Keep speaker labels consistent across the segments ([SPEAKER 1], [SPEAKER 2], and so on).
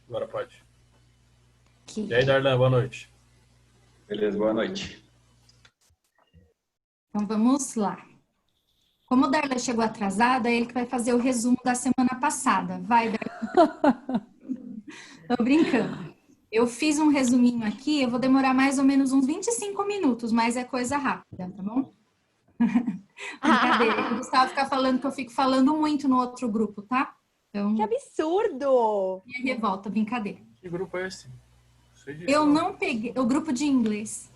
[SPEAKER 1] Agora pode. E aí,
[SPEAKER 2] Ok.
[SPEAKER 1] Darlan, boa noite.
[SPEAKER 3] Beleza, boa noite.
[SPEAKER 2] Então vamos lá. Como o Darla chegou atrasada, é ele que vai fazer o resumo da semana passada. Vai, Darla. Tô brincando. Eu fiz um resuminho aqui, eu vou demorar mais ou menos uns 25 minutos, mas é coisa rápida, tá bom? Brincadeira. O Gustavo fica falando que eu fico falando muito no outro grupo, tá?
[SPEAKER 4] Que
[SPEAKER 2] Então,
[SPEAKER 4] absurdo!
[SPEAKER 2] minha revolta, brincadeira.
[SPEAKER 1] Que grupo é esse? Não sei disso,
[SPEAKER 2] Eu
[SPEAKER 1] não.
[SPEAKER 2] não peguei, o grupo de inglês.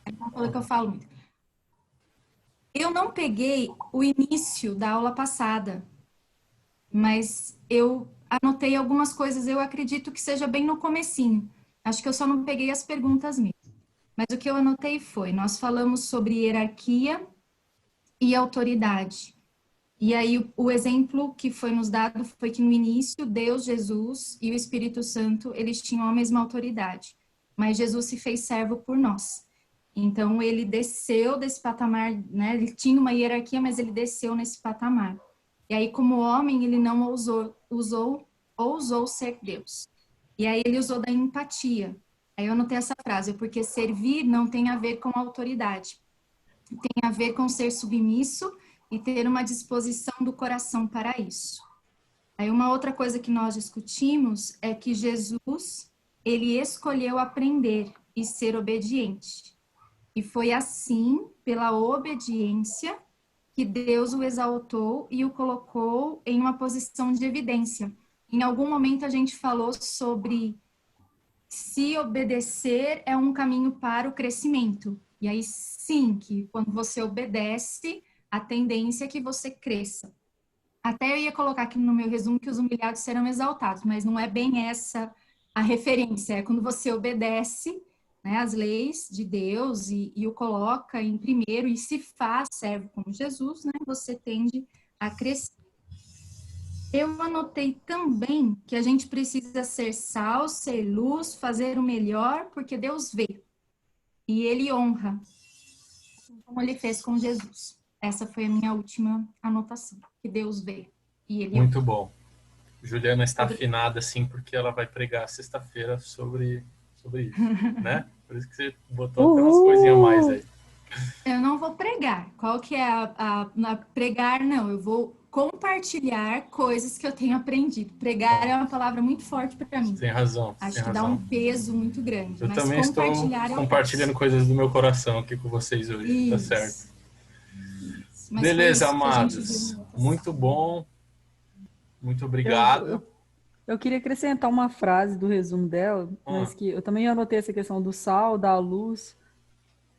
[SPEAKER 2] Ela falou que eu falo muito. Eu não peguei o início da aula passada, mas eu anotei algumas coisas, eu acredito que seja bem no comecinho. Acho que eu só não peguei as perguntas mesmo. Mas o que eu anotei foi, nós falamos sobre hierarquia e autoridade. E aí o exemplo que foi nos dado foi que no início Deus, Jesus e o Espírito Santo, eles tinham a mesma autoridade, mas Jesus se fez servo por nós. Então ele desceu desse patamar, né? Ele tinha uma hierarquia, mas ele desceu nesse patamar. E aí como homem, ele não ousou ser Deus. E aí ele usou da empatia. Aí eu anotei essa frase, porque servir não tem a ver com autoridade, tem a ver com ser submisso e ter uma disposição do coração para isso. Aí uma outra coisa que nós discutimos é que Jesus, ele escolheu aprender e ser obediente. E foi assim, pela obediência, que Deus o exaltou e o colocou em uma posição de evidência. Em algum momento a gente falou sobre se obedecer é um caminho para o crescimento. E aí sim, que quando você obedece, a tendência é que você cresça. Até eu ia colocar aqui no meu resumo que os humilhados serão exaltados, mas não é bem essa a referência. É quando você obedece, né, as leis de Deus e o coloca em primeiro e se faz servo como Jesus, né, você tende a crescer. Eu anotei também que a gente precisa ser sal, ser luz, fazer o melhor, porque Deus vê e Ele honra, como Ele fez com Jesus. Essa foi a minha última anotação, que Deus vê e Ele honra.
[SPEAKER 1] Muito bom. Juliana está
[SPEAKER 2] Obrigada.
[SPEAKER 1] afinada, assim, porque ela vai pregar sexta-feira sobre isso, né? Por isso que você botou até umas coisinhas a mais
[SPEAKER 4] Uhul!
[SPEAKER 1] aí.
[SPEAKER 2] Eu não vou pregar. Qual que é pregar? Não, eu vou compartilhar coisas que eu tenho aprendido. Pregar
[SPEAKER 1] Bom,
[SPEAKER 2] é uma palavra muito forte para
[SPEAKER 1] você
[SPEAKER 2] mim.
[SPEAKER 1] tem razão, você tem
[SPEAKER 2] Acho que dá um
[SPEAKER 1] razão.
[SPEAKER 2] peso muito grande,
[SPEAKER 1] Eu
[SPEAKER 2] mas
[SPEAKER 1] também estou
[SPEAKER 2] compartilhar eu
[SPEAKER 1] compartilhando
[SPEAKER 2] posso.
[SPEAKER 1] coisas do meu coração aqui com vocês hoje, tá certo?
[SPEAKER 2] Isso. Mas foi
[SPEAKER 1] Beleza,
[SPEAKER 2] isso que a gente viu
[SPEAKER 1] amados.
[SPEAKER 2] no ano passado.
[SPEAKER 1] Muito bom, muito
[SPEAKER 4] Eu,
[SPEAKER 1] obrigado.
[SPEAKER 4] eu, eu queria acrescentar uma frase do resumo dela,
[SPEAKER 1] Ah,
[SPEAKER 4] mas que eu também anotei essa questão do sal, da luz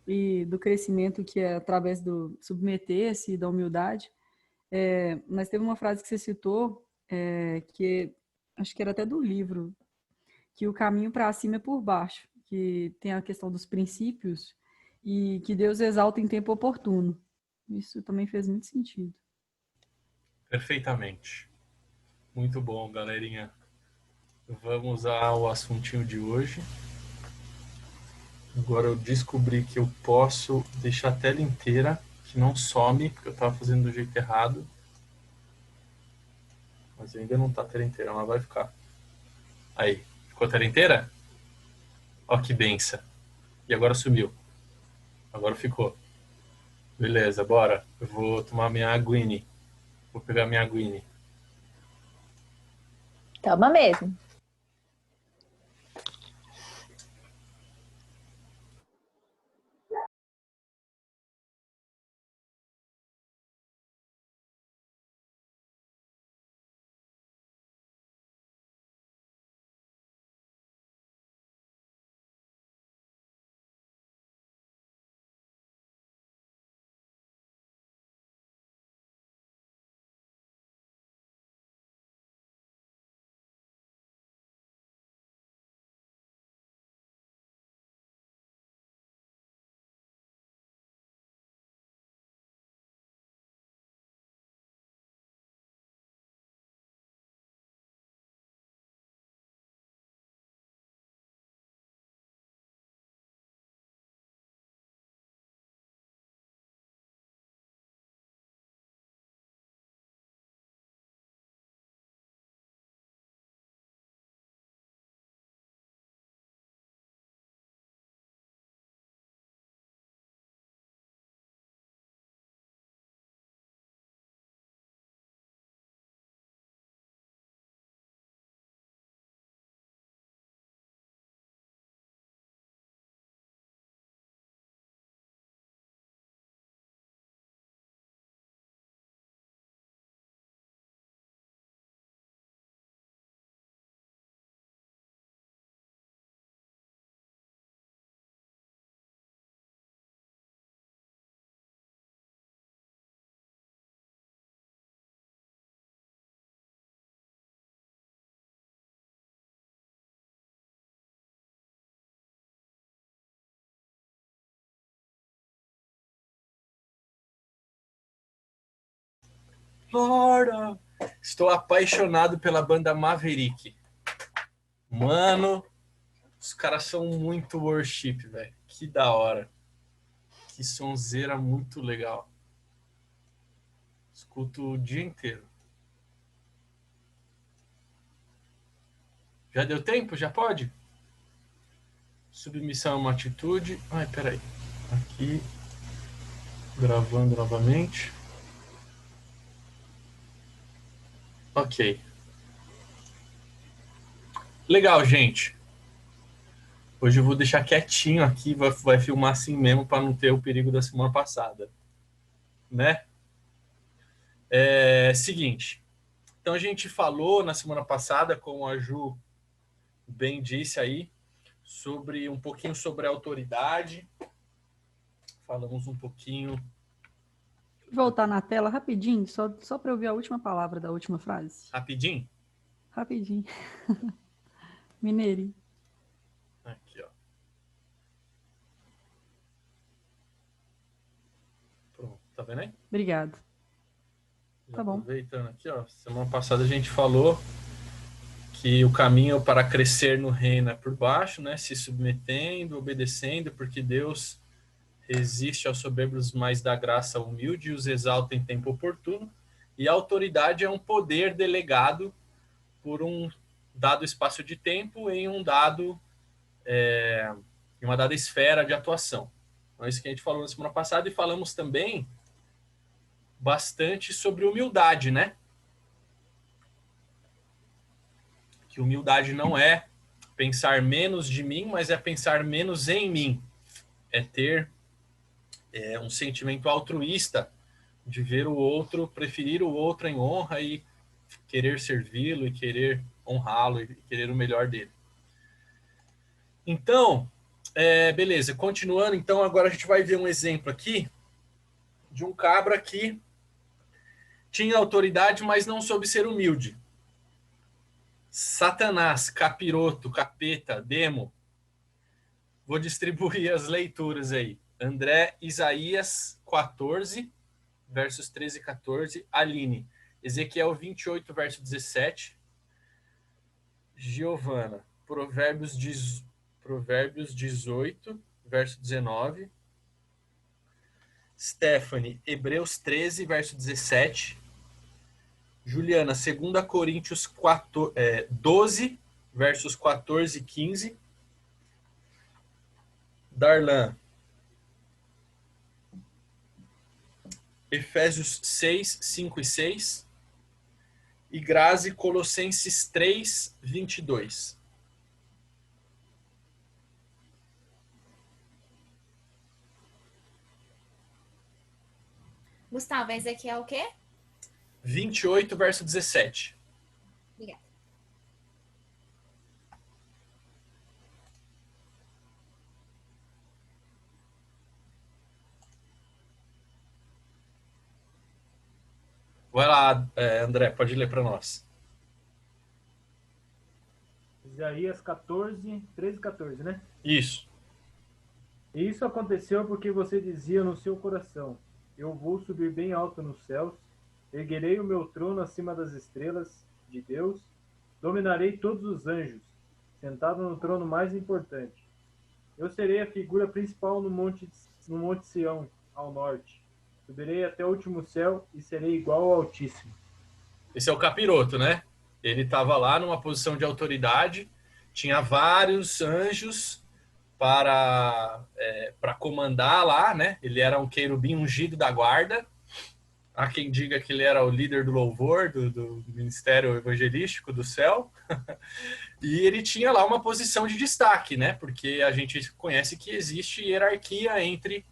[SPEAKER 4] e do crescimento que é através do submeter-se e da humildade. Mas teve uma frase que você citou, que acho que era até do livro, que o caminho para cima é por baixo, que tem a questão dos princípios e que Deus exalta em tempo oportuno. Isso também fez muito sentido.
[SPEAKER 1] perfeitamente. Muito bom, galerinha. Vamos ao assuntinho de hoje. Agora eu descobri que eu posso deixar a tela inteira, que não some, porque eu estava fazendo do jeito errado. Mas ainda não está a tela inteira, mas vai ficar. Aí, ficou a tela inteira? Ó que benção. E agora sumiu. Agora ficou. Beleza, bora. Eu vou tomar minha aguine. Vou pegar minha aguine.
[SPEAKER 4] Toma mesmo.
[SPEAKER 1] Florida. Estou apaixonado pela banda Maverick. Mano, os caras são muito worship, velho. Que da hora. Que sonzeira muito legal. Escuto o dia inteiro. Já deu tempo? Já pode? Submissão é uma atitude. Ai, peraí. Aqui. Gravando novamente. Ok. Legal, gente. Hoje eu vou deixar quietinho aqui. Vai filmar assim mesmo para não ter o perigo da semana passada. Né? Seguinte. Então a gente falou na semana passada, como a Ju bem disse aí, sobre um pouquinho sobre a autoridade. Falamos um pouquinho.
[SPEAKER 4] Voltar na tela rapidinho, só para eu ver a última palavra da última frase.
[SPEAKER 1] Rapidinho?
[SPEAKER 4] Rapidinho. Mineirinho.
[SPEAKER 1] Aqui, ó. Pronto, tá vendo aí?
[SPEAKER 4] Obrigado.
[SPEAKER 1] Já
[SPEAKER 4] Tá bom.
[SPEAKER 1] aproveitando aqui, ó. Semana passada a gente falou que o caminho para crescer no reino é por baixo, né? Se submetendo, obedecendo, porque Deus resiste aos soberbos, mas dá graça ao humilde e os exalta em tempo oportuno. E a autoridade é um poder delegado por um dado espaço de tempo em um dado em uma dada esfera de atuação. Então, é isso que a gente falou na semana passada, e falamos também bastante sobre humildade, né? Que humildade não é pensar menos de mim, mas é pensar menos em mim. É ter um sentimento altruísta de ver o outro, preferir o outro em honra e querer servi-lo e querer honrá-lo e querer o melhor dele. Então, beleza, continuando, então agora a gente vai ver um exemplo aqui de um cabra que tinha autoridade, mas não soube ser humilde. Satanás, capiroto, capeta, demo. Vou distribuir as leituras aí. André, Isaías 14, versos 13 e 14. Aline, Ezequiel 28, verso 17. Giovana, Provérbios 18, verso 19. Stephanie, Hebreus 13, verso 17. Juliana, 2 Coríntios 12, versos 14 e 15. Darlan, Efésios 6, 5 e 6. E Grazi, Colossenses 3, 22.
[SPEAKER 5] Gustavo, Ezequiel o quê?
[SPEAKER 1] 28, verso 17.
[SPEAKER 5] Obrigada.
[SPEAKER 1] Vai lá, André, pode ler para nós.
[SPEAKER 6] Isaías 14, 13 e 14, né?
[SPEAKER 1] Isso.
[SPEAKER 6] E isso aconteceu porque você dizia no seu coração: eu vou subir bem alto nos céus, erguerei o meu trono acima das estrelas de Deus, dominarei todos os anjos, sentado no trono mais importante. Eu serei a figura principal no monte Sião, ao norte. Subirei até o último céu e serei igual ao Altíssimo.
[SPEAKER 1] Esse é o capiroto, né? Ele estava lá numa posição de autoridade, tinha vários anjos para comandar lá, né? Ele era um querubim ungido da guarda. Há quem diga que ele era o líder do louvor, do ministério evangelístico do céu. E ele tinha lá uma posição de destaque, né? Porque a gente conhece que existe hierarquia entre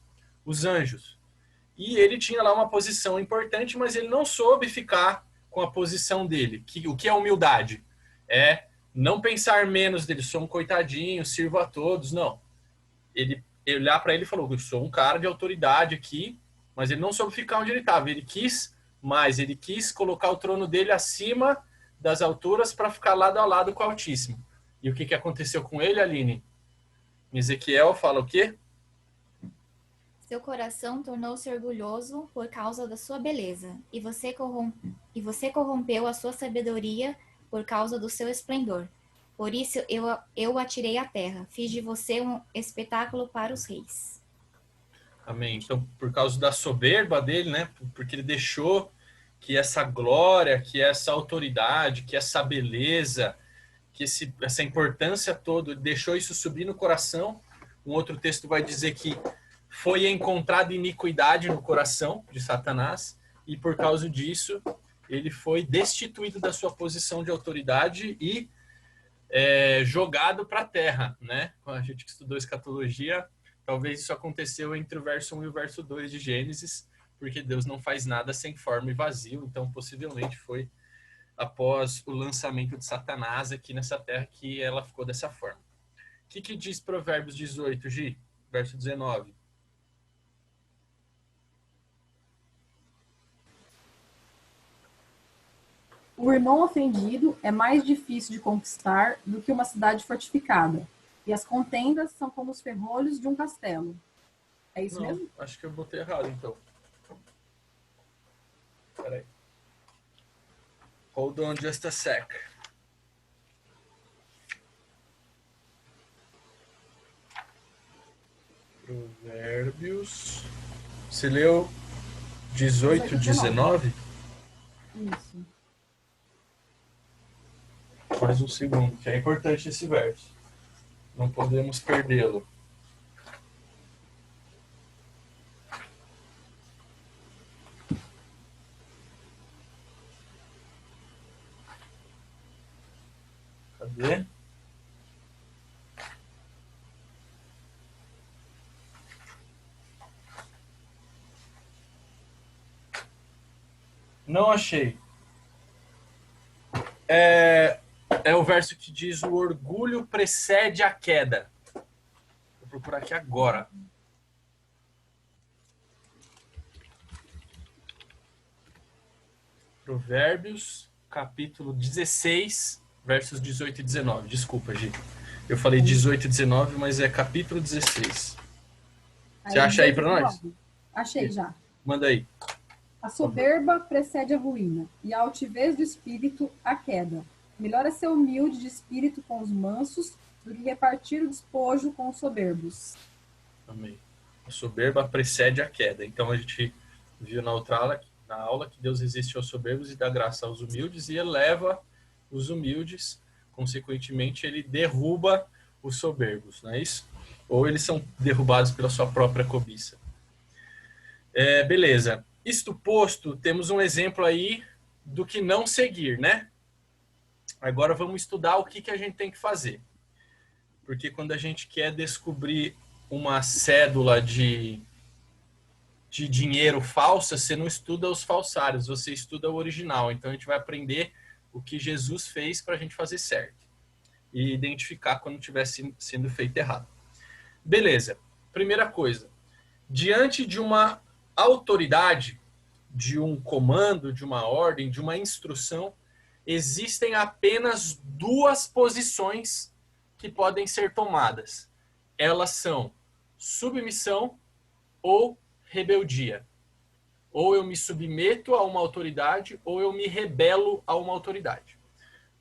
[SPEAKER 1] os anjos. E ele tinha lá uma posição importante, mas ele não soube ficar com a posição dele. O que é humildade? É não pensar menos dele, sou um coitadinho, sirvo a todos. Não. Ele olhar para ele e falou: eu sou um cara de autoridade aqui, mas ele não soube ficar onde ele estava. Ele quis mais, ele quis colocar o trono dele acima das alturas para ficar lado a lado com o Altíssimo. E o que aconteceu com ele, Aline? Ezequiel fala o quê?
[SPEAKER 5] Seu coração tornou-se orgulhoso por causa da sua beleza, e você corrompeu a sua sabedoria por causa do seu esplendor. Por isso eu atirei à terra, fiz de você um espetáculo para os reis.
[SPEAKER 1] Amém. Então, por causa da soberba dele, né? Porque ele deixou que essa glória, que essa autoridade, que essa beleza, que essa importância toda, ele deixou isso subir no coração. Um outro texto vai dizer que foi encontrada iniquidade no coração de Satanás, e por causa disso ele foi destituído da sua posição de autoridade e jogado para a terra, né? Quando a gente estudou escatologia, talvez isso aconteceu entre o verso 1 e o verso 2 de Gênesis, porque Deus não faz nada sem forma e vazio, então possivelmente foi após o lançamento de Satanás aqui nessa terra que ela ficou dessa forma. O que diz Provérbios 18, Gi? Verso 19.
[SPEAKER 7] O irmão ofendido é mais difícil de conquistar do que uma cidade fortificada, e as contendas são como os ferrolhos de um castelo. É isso
[SPEAKER 1] Não,
[SPEAKER 7] mesmo?
[SPEAKER 1] acho que eu botei errado, então. Peraí. Hold on just a sec. Provérbios. Você leu 18, 19?
[SPEAKER 7] Isso.
[SPEAKER 1] Mais um segundo, que é importante esse verso. Não podemos perdê-lo. Cadê? Não achei. É o verso que diz: o orgulho precede a queda. Vou procurar aqui agora. Provérbios, capítulo 16, versos 18 e 19. Desculpa, Gi. Eu falei 18 e 19, mas é capítulo 16. Você acha aí para nós?
[SPEAKER 7] Achei já.
[SPEAKER 1] Manda aí.
[SPEAKER 7] A soberba precede a ruína, e a altivez do espírito a queda. Melhor é ser humilde de espírito com os mansos do que repartir o despojo com os soberbos.
[SPEAKER 1] Amém. A soberba precede a queda. Então a gente viu na aula que Deus resiste aos soberbos e dá graça aos humildes e eleva os humildes. Consequentemente, ele derruba os soberbos, não é isso? Ou eles são derrubados pela sua própria cobiça. Beleza. Isto posto, temos um exemplo aí do que não seguir, né? Agora vamos estudar o que a gente tem que fazer. Porque quando a gente quer descobrir uma cédula de dinheiro falsa, você não estuda os falsários, você estuda o original. Então a gente vai aprender o que Jesus fez para a gente fazer certo. E identificar quando estiver sendo feito errado. Beleza. Primeira coisa. Diante de uma autoridade, de um comando, de uma ordem, de uma instrução, existem apenas duas posições que podem ser tomadas. Elas são submissão ou rebeldia. Ou eu me submeto a uma autoridade, ou eu me rebelo a uma autoridade.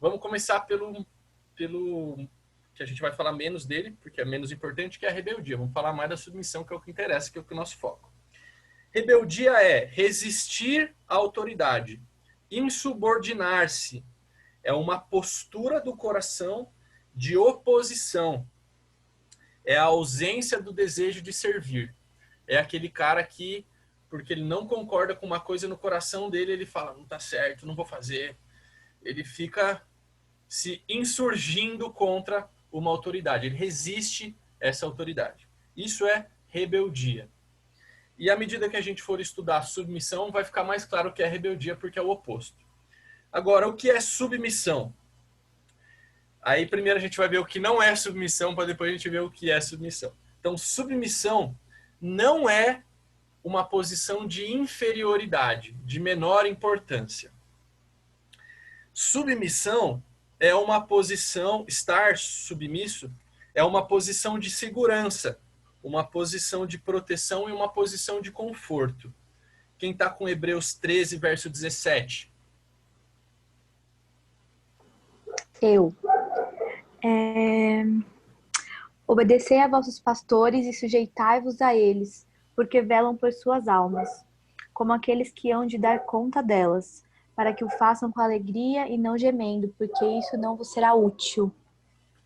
[SPEAKER 1] Vamos começar pelo que a gente vai falar menos dele, porque é menos importante, que é a rebeldia. Vamos falar mais da submissão, que é o que interessa, que é o nosso foco. Rebeldia é resistir à autoridade. Insubordinar-se é uma postura do coração de oposição. É a ausência do desejo de servir. É aquele cara que, porque ele não concorda com uma coisa no coração dele, ele fala, não tá certo, não vou fazer. Ele fica se insurgindo contra uma autoridade. Ele resiste a essa autoridade. Isso é rebeldia. E à medida que a gente for estudar a submissão, vai ficar mais claro o que é rebeldia, porque é o oposto. Agora, o que é submissão? Aí primeiro a gente vai ver o que não é submissão, para depois a gente ver o que é submissão. Então, submissão não é uma posição de inferioridade, de menor importância. Submissão é uma posição, estar submisso, é uma posição de segurança. uma posição de proteção e uma posição de conforto. Quem está com Hebreus 13, verso 17?
[SPEAKER 8] Eu. Obedecei a vossos pastores e sujeitai-vos a eles, porque velam por suas almas, como aqueles que hão de dar conta delas, para que o façam com alegria e não gemendo, porque isso não vos será útil.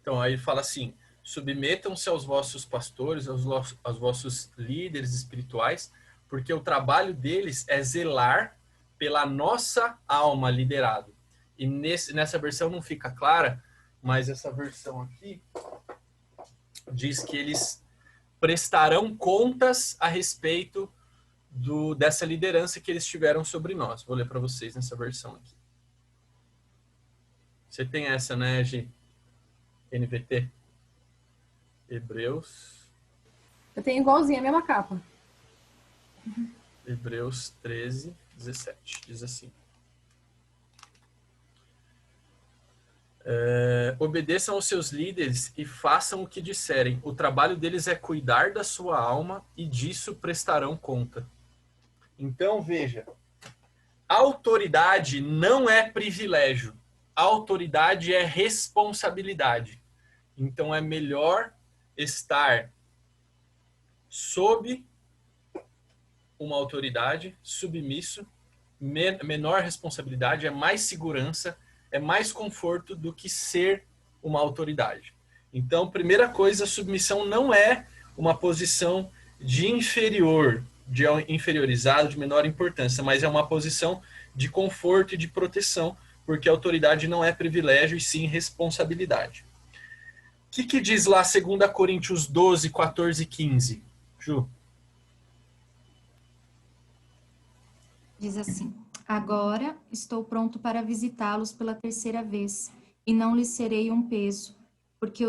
[SPEAKER 1] Então, aí fala assim, submetam-se aos vossos pastores, aos vossos líderes espirituais, porque o trabalho deles é zelar pela nossa alma liderado. E nessa versão não fica clara, mas essa versão aqui diz que eles prestarão contas a respeito dessa liderança que eles tiveram sobre nós. Vou ler para vocês nessa versão aqui. Você tem essa, né, Gi? NVT? Hebreus.
[SPEAKER 7] Eu tenho igualzinho a mesma capa.
[SPEAKER 1] Hebreus 13, 17. Diz assim. Obedeçam aos seus líderes e façam o que disserem. O trabalho deles é cuidar da sua alma e disso prestarão conta. Então, veja, a autoridade não é privilégio. A autoridade é responsabilidade. Então, é melhor estar sob uma autoridade, submisso, menor responsabilidade, é mais segurança, é mais conforto do que ser uma autoridade. Então, primeira coisa, submissão não é uma posição de inferior, de inferiorizado, de menor importância, mas é uma posição de conforto e de proteção, porque a autoridade não é privilégio e sim responsabilidade. O que diz lá 2 Coríntios 12, 14 e 15? Ju?
[SPEAKER 2] Diz assim: agora estou pronto para visitá-los pela terceira vez, e não lhes serei um peso, porque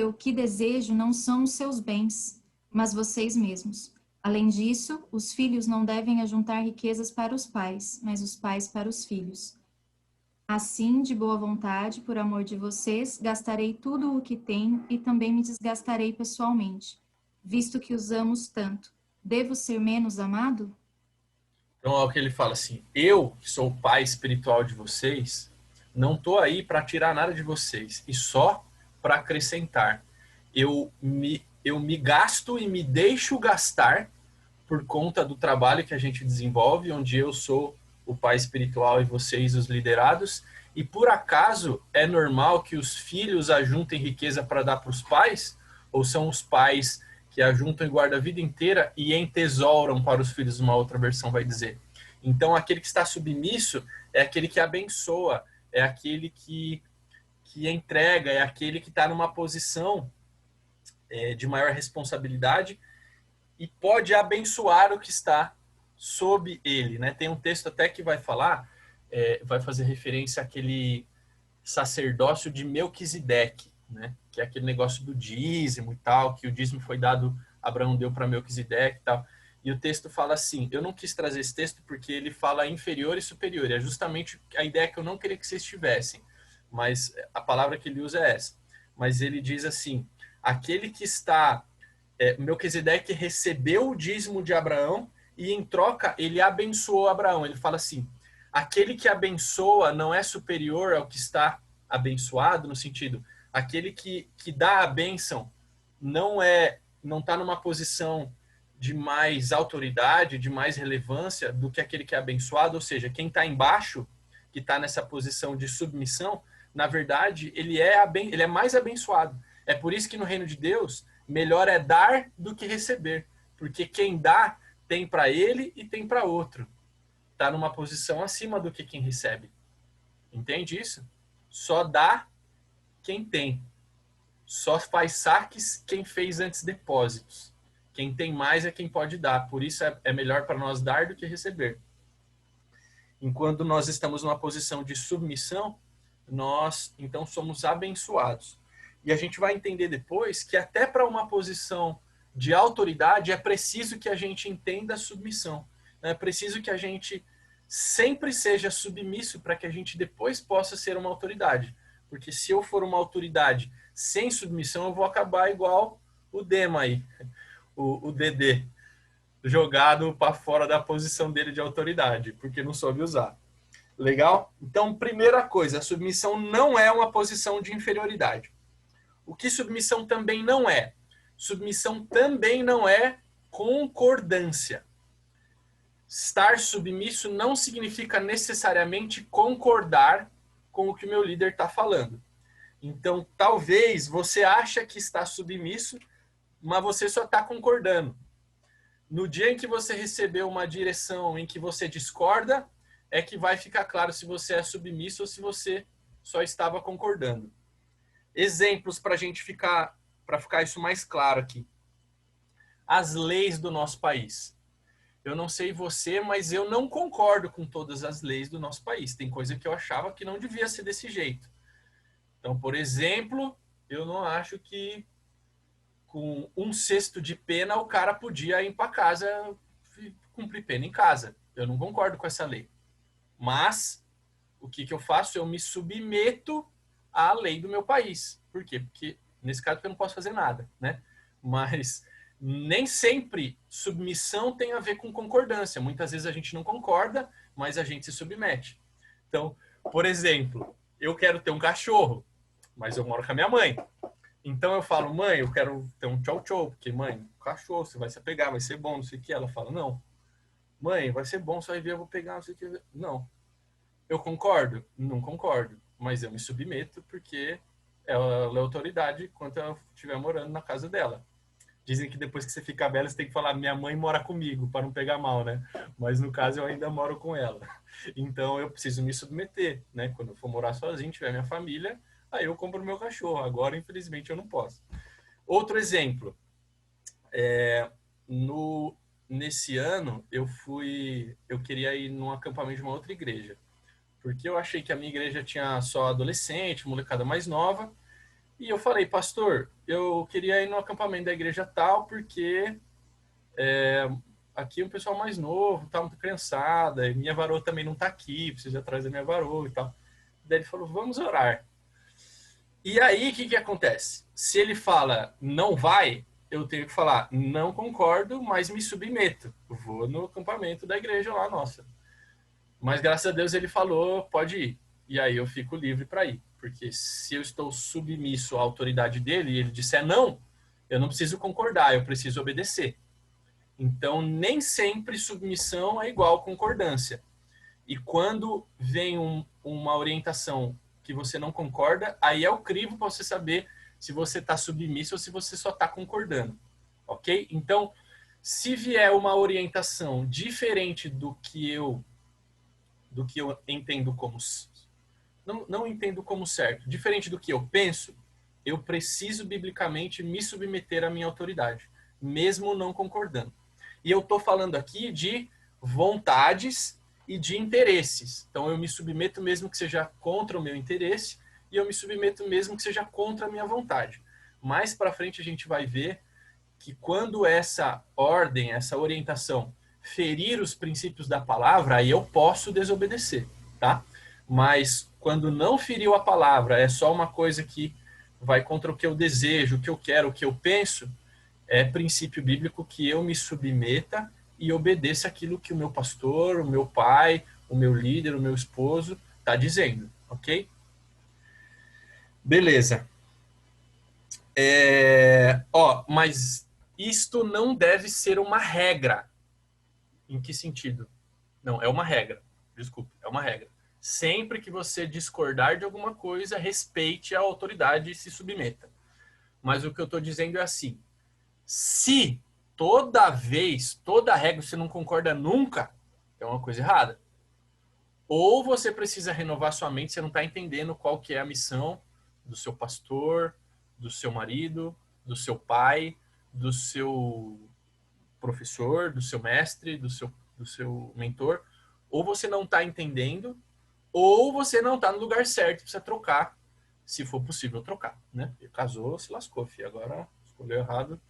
[SPEAKER 2] o que desejo não são os seus bens, mas vocês mesmos. Além disso, os filhos não devem ajuntar riquezas para os pais, mas os pais para os filhos. Assim, de boa vontade, por amor de vocês, gastarei tudo o que tenho e também me desgastarei pessoalmente, visto que os amo tanto. Devo ser menos amado?
[SPEAKER 1] Então, é o que ele fala assim, eu, que sou o pai espiritual de vocês, não estou aí para tirar nada de vocês, e só para acrescentar. Eu me gasto e me deixo gastar por conta do trabalho que a gente desenvolve, onde eu sou o pai espiritual e vocês os liderados, e por acaso é normal que os filhos ajuntem riqueza para dar para os pais? Ou são os pais que ajuntam e guardam a vida inteira e entesouram para os filhos, uma outra versão vai dizer. Então, aquele que está submisso é aquele que abençoa, é aquele que entrega, é aquele que está numa posição de maior responsabilidade e pode abençoar o que está sob ele, né? Tem um texto até que vai falar, vai fazer referência àquele sacerdócio de Melquisedeque, né? Que é aquele negócio do dízimo e tal, que o dízimo foi dado, Abraão deu para Melquisedeque e tal. E o texto fala assim, eu não quis trazer esse texto porque ele fala inferior e superior, é justamente a ideia que eu não queria que vocês tivessem, mas a palavra que ele usa é essa. Mas ele diz assim, aquele que está, Melquisedeque recebeu o dízimo de Abraão e em troca ele abençoou Abraão. Ele fala assim, aquele que abençoa não é superior ao que está abençoado, no sentido, aquele que dá a bênção não está numa posição de mais autoridade, de mais relevância do que aquele que é abençoado, ou seja, quem está embaixo, que está nessa posição de submissão, na verdade, ele é mais abençoado. É por isso que no reino de Deus, melhor é dar do que receber, porque quem dá tem para ele e tem para outro. Está numa posição acima do que quem recebe. Entende isso? Só dá quem tem. Só faz saques quem fez antes depósitos. Quem tem mais é quem pode dar. Por isso é melhor para nós dar do que receber. Enquanto nós estamos numa posição de submissão, nós então somos abençoados. E a gente vai entender depois que até para uma posição de autoridade é preciso que a gente entenda a submissão. É preciso que a gente sempre seja submisso para que a gente depois possa ser uma autoridade. Porque se eu for uma autoridade sem submissão, eu vou acabar igual o Dema aí, o DD, jogado para fora da posição dele de autoridade, porque não soube usar. Legal? Então, primeira coisa, a submissão não é uma posição de inferioridade. O que submissão também não é? Submissão também não é concordância. Estar submisso não significa necessariamente concordar com o que o meu líder está falando. Então, talvez você ache que está submisso, mas você só está concordando. No dia em que você recebeu uma direção em que você discorda, é que vai ficar claro se você é submisso ou se você só estava concordando. Exemplos para ficar isso mais claro aqui. As leis do nosso país. Eu não sei você, mas eu não concordo com todas as leis do nosso país. Tem coisa que eu achava que não devia ser desse jeito. Então, por exemplo, eu não acho que com 1 sexto de pena o cara podia ir para casa e cumprir pena em casa. Eu não concordo com essa lei. Mas o que eu faço? Eu me submeto à lei do meu país. Por quê? Porque nesse caso eu não posso fazer nada, né? Mas nem sempre submissão tem a ver com concordância. Muitas vezes a gente não concorda, mas a gente se submete. Então, por exemplo, eu quero ter um cachorro, mas eu moro com a minha mãe. Então eu falo, mãe, eu quero ter um tchau-tchau, porque, mãe, cachorro, você vai se apegar, vai ser bom, não sei o que. Ela fala, não. Mãe, vai ser bom, você vai ver, eu vou pegar, não sei o que. Não. Eu concordo? Não concordo. Mas eu me submeto porque ela é autoridade enquanto eu estiver morando na casa dela. Dizem que depois que você fica velho, você tem que falar, minha mãe mora comigo, para não pegar mal, né? Mas no caso eu ainda moro com ela. Então eu preciso me submeter, né? Quando eu for morar sozinho, tiver minha família, aí eu compro o meu cachorro. Agora, infelizmente, eu não posso. Outro exemplo. Nesse ano, eu queria ir num acampamento de uma outra igreja. Porque eu achei que a minha igreja tinha só adolescente, molecada mais nova. E eu falei, pastor, eu queria ir no acampamento da igreja tal, porque aqui é um pessoal mais novo, tá muito criançada, e minha varoa também não tá aqui, precisa atrás da minha varoa e tal. Daí ele falou, vamos orar. E aí, o que acontece? Se ele fala, não vai, eu tenho que falar, não concordo, mas me submeto. Vou no acampamento da igreja lá, nossa. Mas graças a Deus ele falou, pode ir. E aí eu fico livre para ir. Porque se eu estou submisso à autoridade dele e ele disser não, eu não preciso concordar, eu preciso obedecer. Então, nem sempre submissão é igual concordância. E quando vem uma orientação que você não concorda, aí é o crivo para você saber se você está submisso ou se você só está concordando. Ok? Então, se vier uma orientação diferente do que eu entendo como... Não entendo como certo. Diferente do que eu penso, eu preciso biblicamente me submeter à minha autoridade, mesmo não concordando. E eu estou falando aqui de vontades e de interesses. Então eu me submeto mesmo que seja contra o meu interesse e eu me submeto mesmo que seja contra a minha vontade. Mais para frente a gente vai ver que quando essa ordem, essa orientação ferir os princípios da palavra, aí eu posso desobedecer, tá? Mas quando não feriu a palavra, é só uma coisa que vai contra o que eu desejo, o que eu quero, o que eu penso, é princípio bíblico que eu me submeta e obedeça aquilo que o meu pastor, o meu pai, o meu líder, o meu esposo está dizendo, ok? Beleza. Mas isto não deve ser uma regra. Em que sentido? Não, é uma regra. Desculpe, é uma regra. Sempre que você discordar de alguma coisa, respeite a autoridade e se submeta. Mas o que eu estou dizendo é assim, se toda vez, toda regra você não concorda nunca, é uma coisa errada. Ou você precisa renovar sua mente, você não está entendendo qual que é a missão do seu pastor, do seu marido, do seu pai, do seu professor, do seu mestre, do seu mentor. Ou você não está entendendo, ou você não está no lugar certo, precisa trocar, se for possível trocar, né? E casou, se lascou, filho. Agora escolheu errado,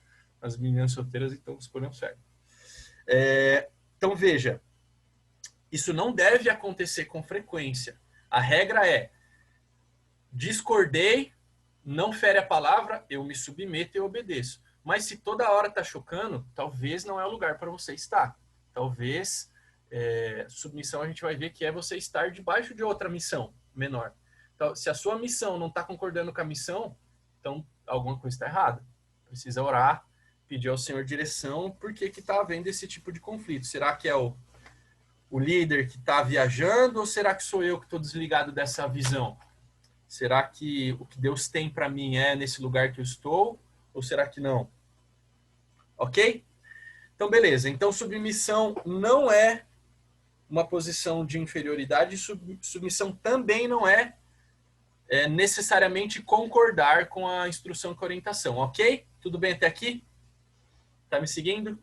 [SPEAKER 1] as meninas solteiras então escolheram certo. Então veja, isso não deve acontecer com frequência. A regra é, discordei, não fere a palavra, eu me submeto e obedeço. Mas se toda hora está chocando, talvez não é o lugar para você estar. Talvez submissão a gente vai ver que é você estar debaixo de outra missão menor. Então, se a sua missão não está concordando com a missão, então alguma coisa está errada. Precisa orar, pedir ao Senhor direção, por que está havendo esse tipo de conflito? Será que é o líder que está viajando ou será que sou eu que estou desligado dessa visão? Será que o que Deus tem para mim é nesse lugar que eu estou ou será que não? Ok? Então, beleza. Então, submissão não é uma posição de inferioridade, submissão também não é necessariamente concordar com a instrução e com a orientação, ok? Tudo bem até aqui? Tá me seguindo?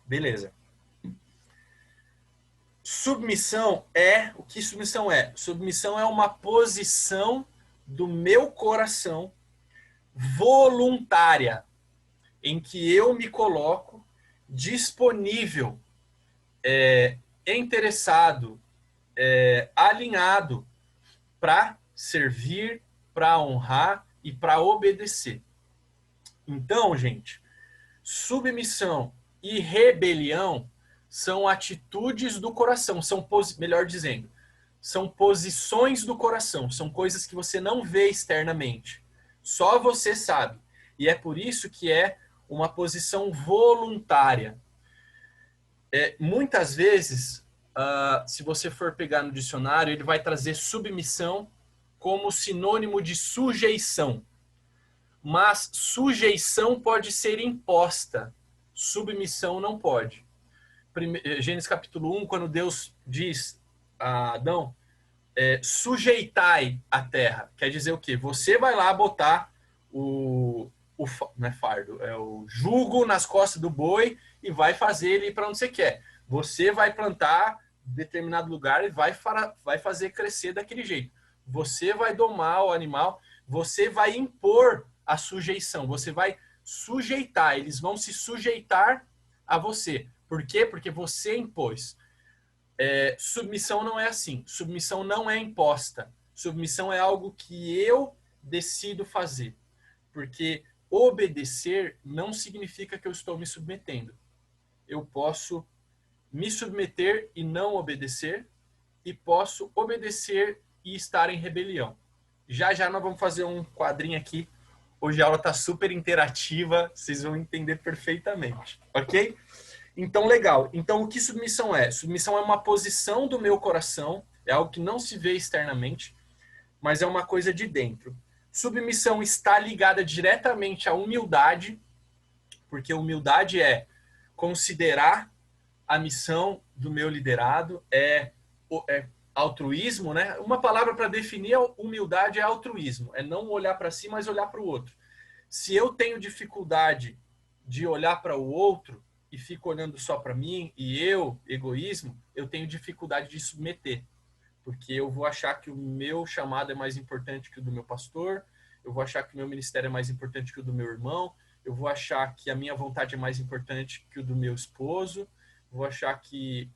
[SPEAKER 1] Beleza. Submissão é... O que submissão é? Submissão é uma posição do meu coração voluntária, em que eu me coloco disponível, interessado, alinhado para servir, para honrar e para obedecer. Então, gente, submissão e rebelião são atitudes do coração, melhor dizendo, são posições do coração, são coisas que você não vê externamente, só você sabe. E é por isso que é uma posição voluntária. Muitas vezes, se você for pegar no dicionário, ele vai trazer submissão como sinônimo de sujeição. Mas sujeição pode ser imposta, submissão não pode. Gênesis capítulo 1, quando Deus diz a Adão, sujeitai a terra, quer dizer o quê? Você vai lá botar não é fardo, é o jugo nas costas do boi e vai fazer ele ir para onde você quer. Você vai plantar em determinado lugar e vai fazer crescer daquele jeito. Você vai domar o animal, você vai impor a sujeição, você vai sujeitar, eles vão se sujeitar a você. Por quê? Porque você impôs. Submissão não é assim. Submissão não é imposta. Submissão é algo que eu decido fazer. Porque obedecer não significa que eu estou me submetendo. Eu posso me submeter e não obedecer, e posso obedecer e estar em rebelião. Já já nós vamos fazer um quadrinho aqui. Hoje a aula está super interativa, vocês vão entender perfeitamente, ok? Então, legal. Então, o que submissão é? Submissão é uma posição do meu coração, é algo que não se vê externamente, mas é uma coisa de dentro. Submissão está ligada diretamente à humildade, porque humildade é considerar a missão do meu liderado, altruísmo, né? Uma palavra para definir humildade é altruísmo, é não olhar para si, mas olhar para o outro. Se eu tenho dificuldade de olhar para o outro e fico olhando só para mim, e egoísmo, eu tenho dificuldade de submeter. Porque eu vou achar que o meu chamado é mais importante que o do meu pastor, eu vou achar que o meu ministério é mais importante que o do meu irmão, eu vou achar que a minha vontade é mais importante que o do meu esposo, vou achar que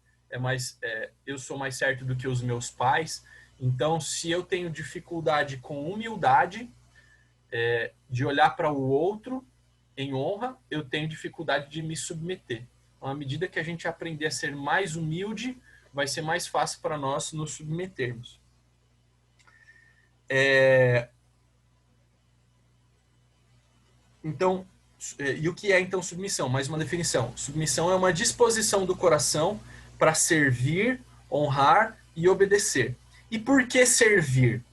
[SPEAKER 1] eu sou mais certo do que os meus pais. Então, se eu tenho dificuldade com humildade, de olhar para o outro em honra, eu tenho dificuldade de me submeter. Então, à medida que a gente aprender a ser mais humilde, vai ser mais fácil para nós nos submetermos. Então, e o que é então submissão? Mais uma definição. Submissão é uma disposição do coração para servir, honrar e obedecer. E por que servir?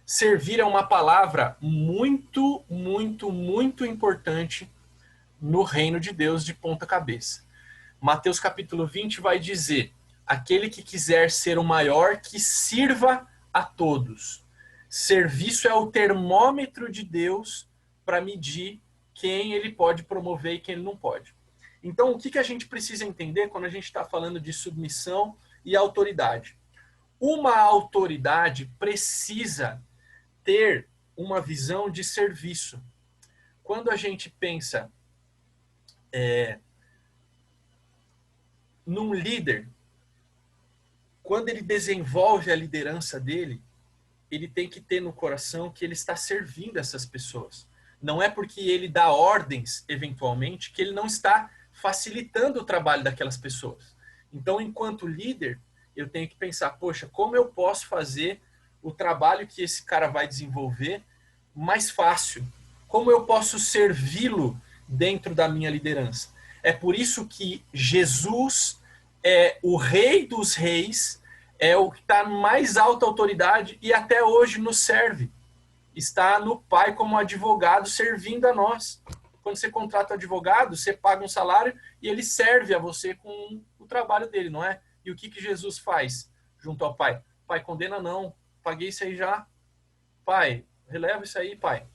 [SPEAKER 1] Servir é uma palavra muito, muito, muito importante no reino de Deus de ponta cabeça. Mateus capítulo 20 vai dizer: aquele que quiser ser o maior, que sirva a todos. Serviço é o termômetro de Deus para medir quem ele pode promover e quem ele não pode. Então, o que a gente precisa entender quando a gente está falando de submissão e autoridade? Uma autoridade precisa ter uma visão de serviço. Quando a gente pensa num líder, quando ele desenvolve a liderança dele, ele tem que ter no coração que ele está servindo essas pessoas. Não é porque ele dá ordens, eventualmente, que ele não está facilitando o trabalho daquelas pessoas. Então, enquanto líder, eu tenho que pensar, poxa, como eu posso fazer o trabalho que esse cara vai desenvolver mais fácil? Como eu posso servi-lo dentro da minha liderança? É por isso que Jesus é o rei dos reis, é o que está mais alta autoridade e até hoje nos serve. Está no Pai como advogado servindo a nós. Quando você contrata um advogado, você paga um salário e ele serve a você com o trabalho dele, não é? E o que Jesus faz junto ao Pai? Pai, condena não, paguei isso aí já. Pai, releva isso aí, Pai.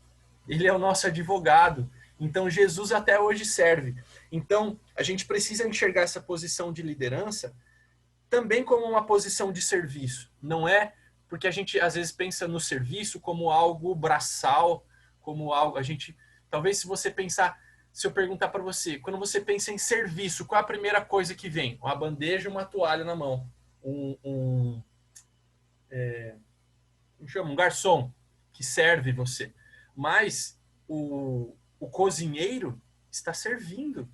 [SPEAKER 1] Ele é o nosso advogado. Então, Jesus até hoje serve. Então, a gente precisa enxergar essa posição de liderança também como uma posição de serviço. Não é porque a gente, às vezes, pensa no serviço como algo braçal, como algo... Talvez se você pensar... Se eu perguntar para você, quando você pensa em serviço, qual é a primeira coisa que vem? Uma bandeja e uma toalha na mão. Um garçom que serve você. Mas o cozinheiro está servindo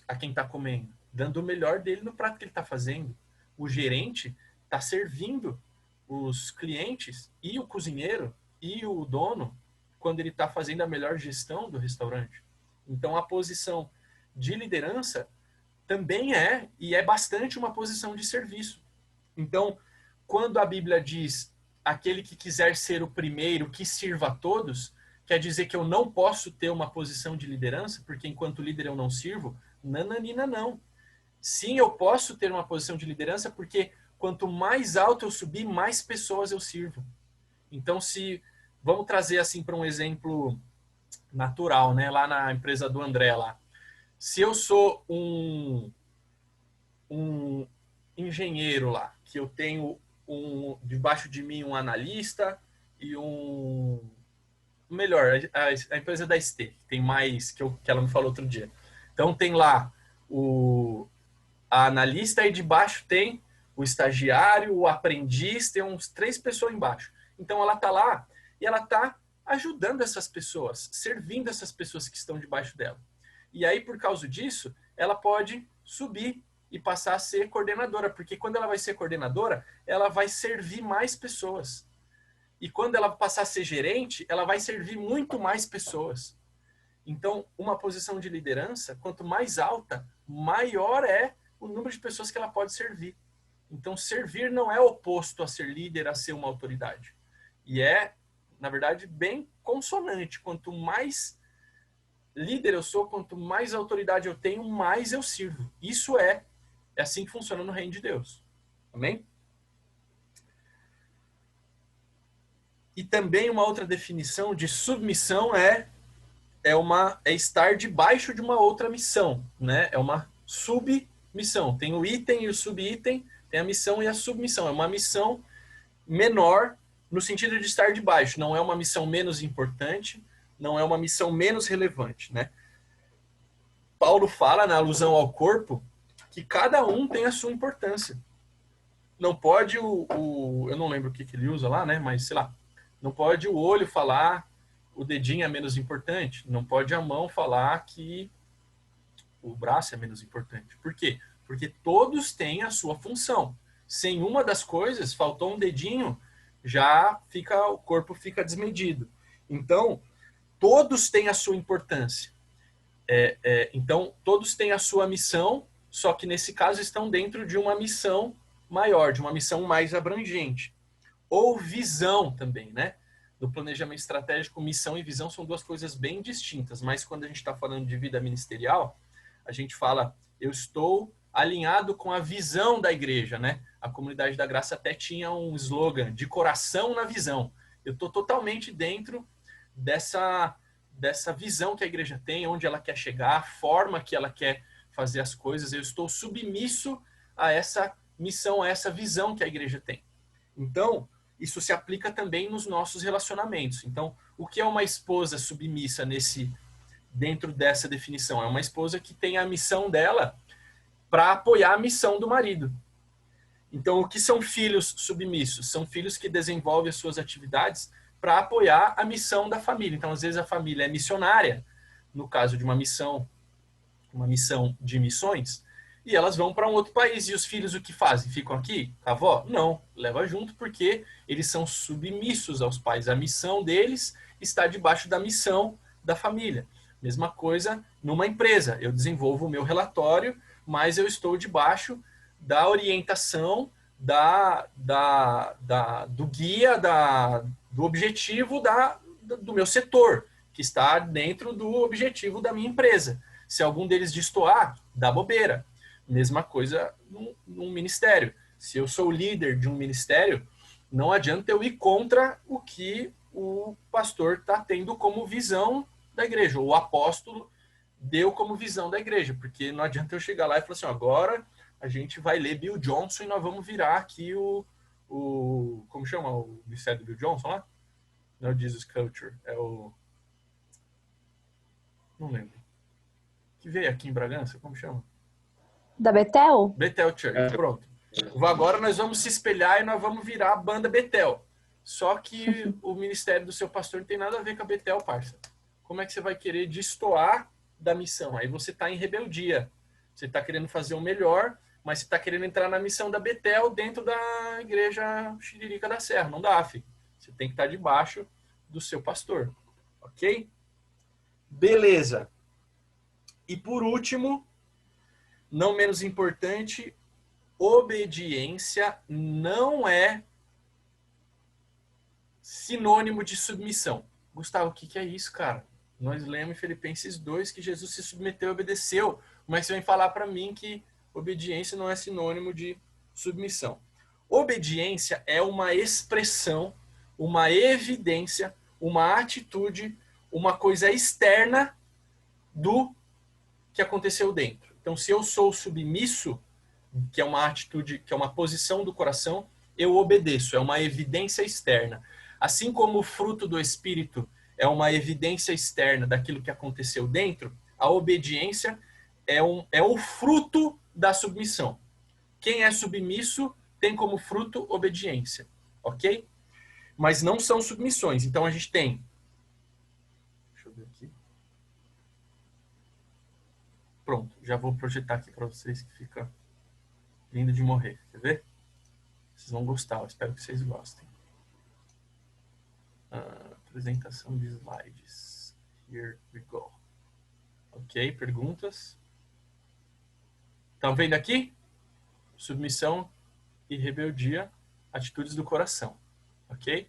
[SPEAKER 1] a quem está comendo, dando o melhor dele no prato que ele está fazendo. O gerente está servindo os clientes e o cozinheiro e o dono quando ele está fazendo a melhor gestão do restaurante. Então, a posição de liderança também e é bastante uma posição de serviço. Então, quando a Bíblia diz aquele que quiser ser o primeiro, que sirva a todos, quer dizer que eu não posso ter uma posição de liderança, porque enquanto líder eu não sirvo? Nananina, não. Sim, eu posso ter uma posição de liderança, porque quanto mais alto eu subir, mais pessoas eu sirvo. Então, vamos trazer assim para um exemplo natural, né? Lá na empresa do André, lá. Se eu sou um engenheiro lá, que eu tenho debaixo de mim um analista e melhor, a empresa da ST, tem mais, que ela me falou outro dia. Então tem lá a analista e debaixo tem o estagiário, o aprendiz, tem uns 3 pessoas embaixo. Então ela está lá e ela está ajudando essas pessoas, servindo essas pessoas que estão debaixo dela. E aí, por causa disso, ela pode subir e passar a ser coordenadora, porque quando ela vai ser coordenadora, ela vai servir mais pessoas. E quando ela passar a ser gerente, ela vai servir muito mais pessoas. Então, uma posição de liderança, quanto mais alta, maior é o número de pessoas que ela pode servir. Então, servir não é oposto a ser líder, a ser uma autoridade. E é, na verdade, bem consonante. Quanto mais líder eu sou, quanto mais autoridade eu tenho, mais eu sirvo. Isso é assim que funciona no reino de Deus. Amém? E também uma outra definição de submissão é estar debaixo de uma outra missão, né? É uma submissão. Tem o item e o subitem, tem a missão e a submissão. É uma missão menor no sentido de estar debaixo. Não é uma missão menos importante, não é uma missão menos relevante, né? Paulo fala, na alusão ao corpo, que cada um tem a sua importância. Não pode eu não lembro o que ele usa lá, né? Mas, sei lá, não pode o olho falar o dedinho é menos importante. Não pode a mão falar que o braço é menos importante. Por quê? Porque todos têm a sua função. Sem uma das coisas, faltou um dedinho, o corpo fica desmedido. Então, todos têm a sua importância. Então, todos têm a sua missão, só que nesse caso estão dentro de uma missão maior, de uma missão mais abrangente. Ou visão também, né? No planejamento estratégico, missão e visão são 2 coisas bem distintas, mas quando a gente está falando de vida ministerial, a gente fala, eu estou alinhado com a visão da igreja, né? A Comunidade da Graça até tinha um slogan, de coração na visão. Eu estou totalmente dentro dessa visão que a igreja tem, onde ela quer chegar, a forma que ela quer fazer as coisas. Eu estou submisso a essa missão, a essa visão que a igreja tem. Então, isso se aplica também nos nossos relacionamentos. Então, o que é uma esposa submissa dentro dessa definição? É uma esposa que tem a missão dela para apoiar a missão do marido. Então, o que são filhos submissos? São filhos que desenvolvem as suas atividades para apoiar a missão da família. Então, às vezes, a família é missionária, no caso de uma missão de missões, e elas vão para um outro país. E os filhos o que fazem? Ficam aqui com a avó? Não, leva junto porque eles são submissos aos pais. A missão deles está debaixo da missão da família. Mesma coisa numa empresa. Eu desenvolvo o meu relatório, mas eu estou debaixo da orientação, do guia, do objetivo do meu setor, que está dentro do objetivo da minha empresa. Se algum deles destoar, dá bobeira. Mesma coisa num ministério. Se eu sou líder de um ministério, não adianta eu ir contra o que o pastor está tendo como visão da igreja, ou o apóstolo deu como visão da igreja, porque não adianta eu chegar lá e falar assim, agora a gente vai ler Bill Johnson e nós vamos virar aqui como chama o ministério do Bill Johnson lá? Não é o Jesus Culture, é o... não lembro. Que veio aqui em Bragança, como chama?
[SPEAKER 8] Da Betel?
[SPEAKER 1] Betel Church, pronto. Agora nós vamos se espelhar e nós vamos virar a banda Betel. Só que o ministério do seu pastor não tem nada a ver com a Betel, parça. Como é que você vai querer destoar da missão? Aí você está em rebeldia. Você está querendo fazer o melhor, mas você está querendo entrar na missão da Betel dentro da igreja Xiririca da Serra. Não dá, filho. Você tem que estar debaixo do seu pastor. Ok? Beleza. E por último, não menos importante, obediência não é sinônimo de submissão. Gustavo, o que é isso, cara? Nós lemos em Filipenses 2 que Jesus se submeteu e obedeceu. Mas você vem falar para mim que obediência não é sinônimo de submissão. Obediência é uma expressão, uma evidência, uma atitude, uma coisa externa do que aconteceu dentro. Então, se eu sou submisso, que é uma atitude, que é uma posição do coração, eu obedeço, é uma evidência externa. Assim como o fruto do Espírito é uma evidência externa daquilo que aconteceu dentro, a obediência é o fruto da submissão. Quem é submisso tem como fruto obediência, ok? Mas não são submissões. Então a gente tem... Deixa eu ver aqui. Pronto, já vou projetar aqui para vocês que fica lindo de morrer. Quer ver? Vocês vão gostar, eu espero que vocês gostem. Apresentação de slides. Here we go. Ok, perguntas? Estão vendo aqui? Submissão e rebeldia, atitudes do coração. Ok?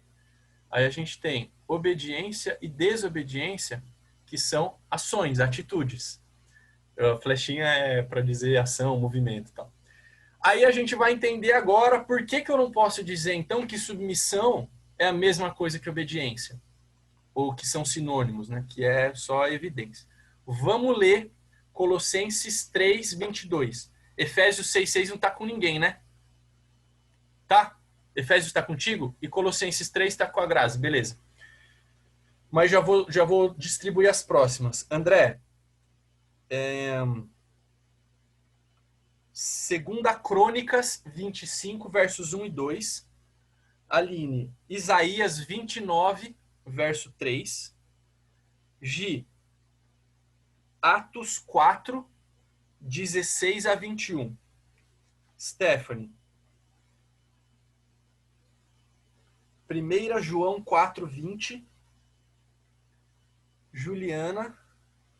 [SPEAKER 1] Aí a gente tem obediência e desobediência, que são ações, atitudes. A flechinha é para dizer ação, movimento e tal. Aí a gente vai entender agora por que eu não posso dizer, então, que submissão é a mesma coisa que obediência. Ou que são sinônimos, né? Que é só a evidência. Vamos ler Colossenses 3, 22. Efésios 6, 6 não está com ninguém, né? Tá? Efésios está contigo? E Colossenses 3 está com a Grazi, beleza. Mas já vou distribuir as próximas. André, Segunda Crônicas 25, versos 1 e 2. Aline, Isaías 29, verso 3. Gi, Atos 4, 16 a 21. Stephanie, 1 João 4, 20. Juliana,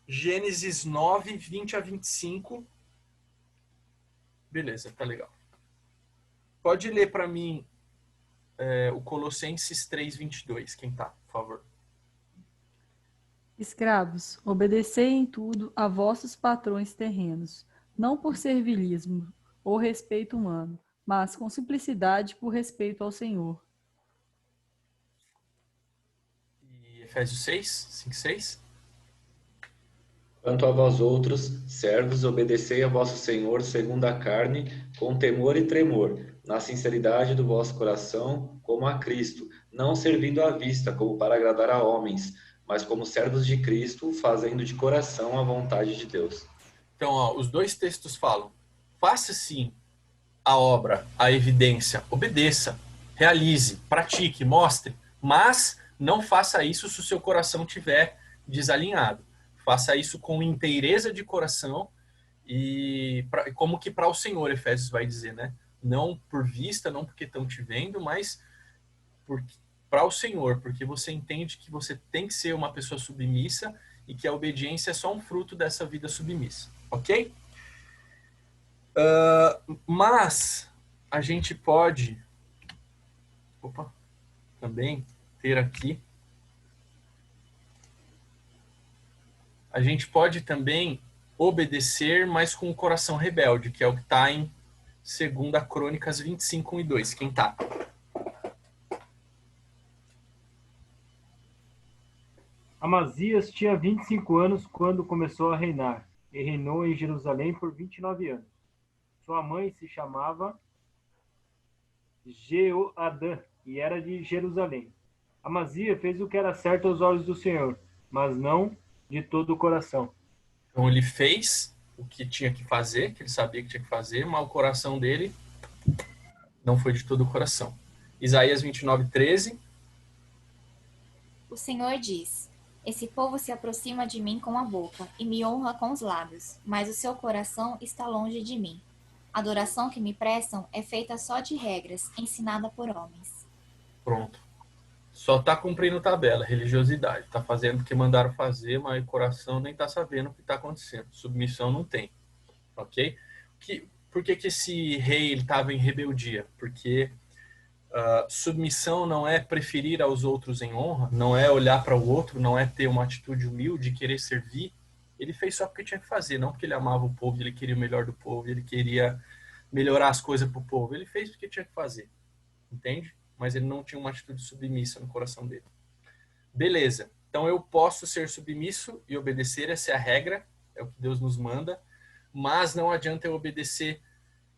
[SPEAKER 1] Gênesis 9, 20 a 25. Beleza, tá legal. Pode ler para mim o Colossenses 3, 22. Quem tá, por favor?
[SPEAKER 4] Escravos, obedecei em tudo a vossos patrões terrenos, não por servilismo ou respeito humano, mas com simplicidade por respeito ao Senhor.
[SPEAKER 1] E Efésios 6, 5, 6.
[SPEAKER 3] Quanto a vós outros, servos, obedecei a vosso Senhor segundo a carne, com temor e tremor, na sinceridade do vosso coração, como a Cristo, não servindo à vista, como para agradar a homens, mas como servos de Cristo, fazendo de coração a vontade de Deus.
[SPEAKER 1] Então, ó, os dois textos falam: faça sim a obra, a evidência, obedeça, realize, pratique, mostre, mas não faça isso se o seu coração estiver desalinhado. Faça isso com inteireza de coração e como que para o Senhor, Efésios vai dizer, né? Não por vista, não porque estão te vendo, mas para o Senhor, porque você entende que você tem que ser uma pessoa submissa e que a obediência é só um fruto dessa vida submissa, ok? Mas a gente pode também ter aqui, a gente pode também obedecer, mas com o coração rebelde, que é o que está em 2 Crônicas 25, 1 e 2. Quem tá?
[SPEAKER 6] Amazias tinha 25 anos quando começou a reinar, e reinou em Jerusalém por 29 anos. Sua mãe se chamava Jeoadã, e era de Jerusalém. Amazias fez o que era certo aos olhos do Senhor, mas não de todo o coração.
[SPEAKER 1] Então ele fez o que tinha que fazer, que ele sabia que tinha que fazer, mas o coração dele não foi de todo o coração. Isaías 29, 13.
[SPEAKER 5] O Senhor diz: esse povo se aproxima de mim com a boca e me honra com os lábios, mas o seu coração está longe de mim. A adoração que me prestam é feita só de regras, ensinada por homens.
[SPEAKER 1] Pronto. Só está cumprindo tabela, religiosidade. Está fazendo o que mandaram fazer, mas o coração nem está sabendo o que está acontecendo. Submissão não tem. Ok? Por que esse rei estava em rebeldia? Porque submissão não é preferir aos outros em honra, não é olhar para o outro, não é ter uma atitude humilde, querer servir. Ele fez só porque tinha que fazer, não porque ele amava o povo, ele queria o melhor do povo, ele queria melhorar as coisas para o povo. Ele fez porque tinha que fazer. Entende? Mas ele não tinha uma atitude submissa no coração dele. Beleza. Então eu posso ser submisso e obedecer, essa é a regra, é o que Deus nos manda, mas não adianta eu obedecer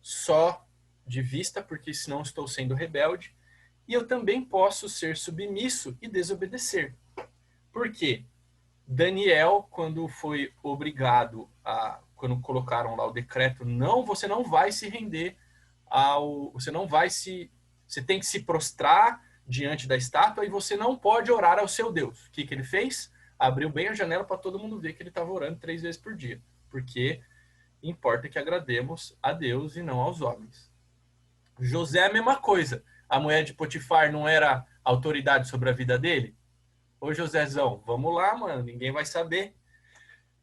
[SPEAKER 1] só de vista, porque senão estou sendo rebelde, e eu também posso ser submisso e desobedecer. Por quê? Daniel, quando foi obrigado quando colocaram lá o decreto, você não vai se render você tem que se prostrar diante da estátua e você não pode orar ao seu Deus. O que ele fez? Abriu bem a janela para todo mundo ver que ele estava orando 3 vezes por dia, porque importa que agrademos a Deus e não aos homens. José é a mesma coisa. A mulher de Potifar não era autoridade sobre a vida dele? Ô Josézão, vamos lá, mano, ninguém vai saber.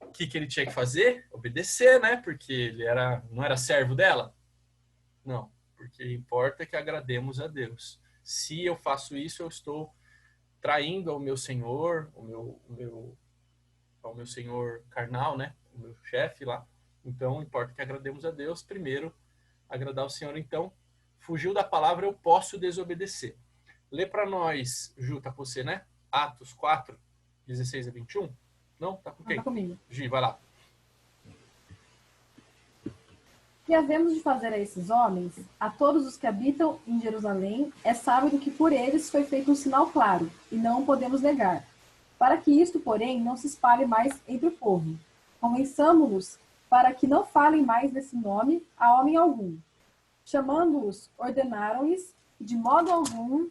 [SPEAKER 1] O que ele tinha que fazer? Obedecer, né? Porque ele não era servo dela? Não, porque importa que agrademos a Deus. Se eu faço isso, eu estou traindo ao meu senhor, ao meu senhor carnal, né? O meu chefe lá. Então, importa que agrademos a Deus. Primeiro, agradar o Senhor. Então, fugiu da palavra, eu posso desobedecer. Lê para nós, Ju, tá com você, né? Atos 4, 16 a 21? Não? Tá com quem?
[SPEAKER 7] Tá comigo.
[SPEAKER 1] Gi, vai lá.
[SPEAKER 7] Que havemos de fazer a esses homens, a todos os que habitam em Jerusalém, é sábio que por eles foi feito um sinal claro, e não o podemos negar. Para que isto, porém, não se espalhe mais entre o povo. Convençamo-los para que não falem mais desse nome a homem algum. Chamando-os, ordenaram-lhes que de modo algum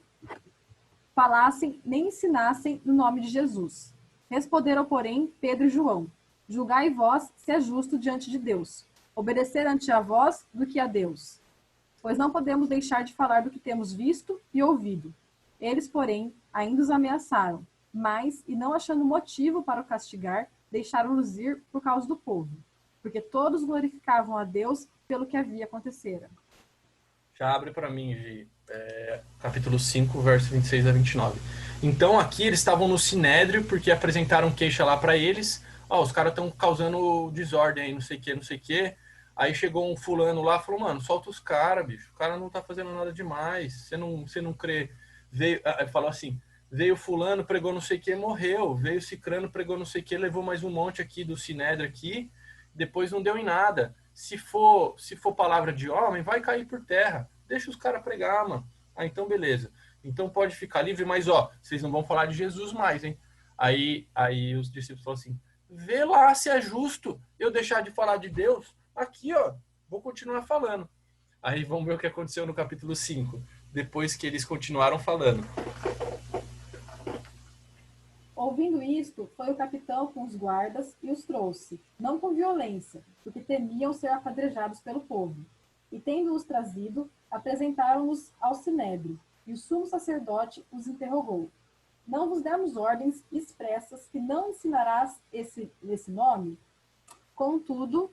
[SPEAKER 7] falassem nem ensinassem no nome de Jesus. Responderam, porém, Pedro e João: julgai vós se é justo diante de Deus, obedecer ante a vós do que a Deus. Pois não podemos deixar de falar do que temos visto e ouvido. Eles, porém, ainda os ameaçaram, mas, e não achando motivo para o castigar, deixaram-nos ir por causa do povo, porque todos glorificavam a Deus pelo que havia acontecido.
[SPEAKER 1] Já abre para mim, Gi, capítulo 5, verso 26 a 29. Então aqui eles estavam no Sinédrio porque apresentaram queixa lá para eles. Os caras estão causando desordem aí, não sei o que. Aí chegou um fulano lá e falou, mano, solta os caras, bicho. O cara não tá fazendo nada demais. Você não crê. Falou assim, veio fulano, pregou não sei o que, morreu. Veio cicrano, pregou não sei o que, levou mais um monte aqui do Sinédrio aqui. Depois não deu em nada. Se for palavra de homem, vai cair por terra. Deixa os caras pregar, mano. Então beleza. Então pode ficar livre, mas vocês não vão falar de Jesus mais, hein? Aí os discípulos falaram assim, vê lá se é justo eu deixar de falar de Deus. Aqui, vou continuar falando. Aí vamos ver o que aconteceu no capítulo 5, depois que eles continuaram falando.
[SPEAKER 7] Ouvindo isto, foi o capitão com os guardas e os trouxe, não com violência, porque temiam ser apedrejados pelo povo. E tendo-os trazido, apresentaram-os ao sinédrio, e o sumo sacerdote os interrogou. Não vos demos ordens expressas que não ensinarás esse nome? Contudo,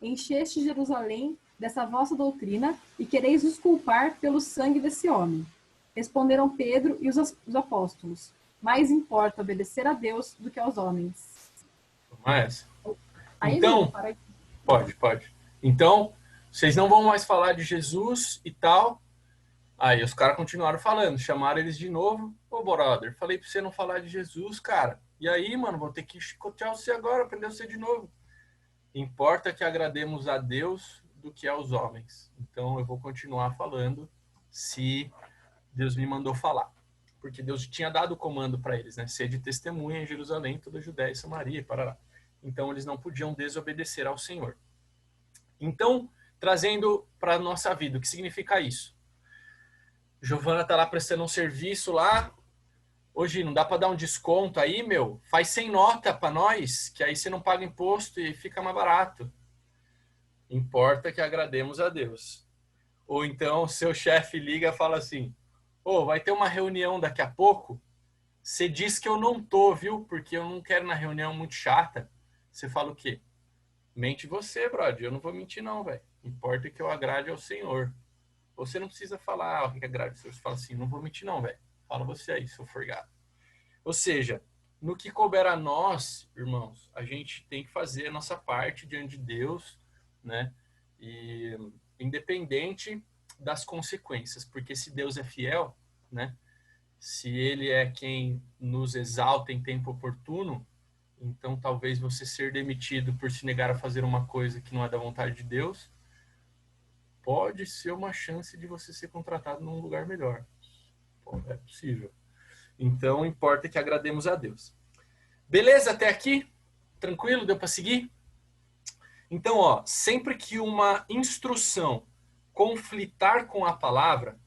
[SPEAKER 7] encheste Jerusalém dessa vossa doutrina e quereis nos culpar pelo sangue desse homem. Responderam Pedro e os apóstolos. Mais importa obedecer a Deus do que aos homens.
[SPEAKER 1] Mas,
[SPEAKER 7] Aí,
[SPEAKER 1] então,
[SPEAKER 7] para aí.
[SPEAKER 1] pode. Então, vocês não vão mais falar de Jesus e tal. Aí os caras continuaram falando, chamaram eles de novo. Ô, brother, falei pra você não falar de Jesus, cara. E aí, mano, vou ter que chicotear você agora, aprender você de novo. Importa que agrademos a Deus do que aos homens. Então, eu vou continuar falando se Deus me mandou falar. Porque Deus tinha dado o comando para eles, né? Ser de testemunha em Jerusalém, toda a Judéia e Samaria, parará. Então, eles não podiam desobedecer ao Senhor. Então, trazendo para a nossa vida, o que significa isso? Giovana tá lá prestando um serviço lá. Hoje não dá para dar um desconto aí, meu? Faz sem nota para nós, que aí você não paga imposto e fica mais barato. Importa que agrademos a Deus. Ou então, seu chefe liga e fala assim, ô, vai ter uma reunião daqui a pouco, você diz que eu não tô, viu? Porque eu não quero na reunião muito chata. Você fala o quê? Mente você, brother. Eu não vou mentir não, velho. Importa que eu agrade ao Senhor. Você não precisa falar que agrade ao Senhor. Você fala assim, não vou mentir não, velho. Fala você aí, seu forgado. Ou seja, no que couber a nós, irmãos, a gente tem que fazer a nossa parte diante de Deus, né? E independente das consequências, porque se Deus é fiel, né? Se Ele é quem nos exalta em tempo oportuno, então talvez você ser demitido por se negar a fazer uma coisa que não é da vontade de Deus, pode ser uma chance de você ser contratado num lugar melhor. É possível. Então, importa que agrademos a Deus. Beleza até aqui? Tranquilo? Deu para seguir? Então, ó, sempre que uma instrução conflitar com a palavra,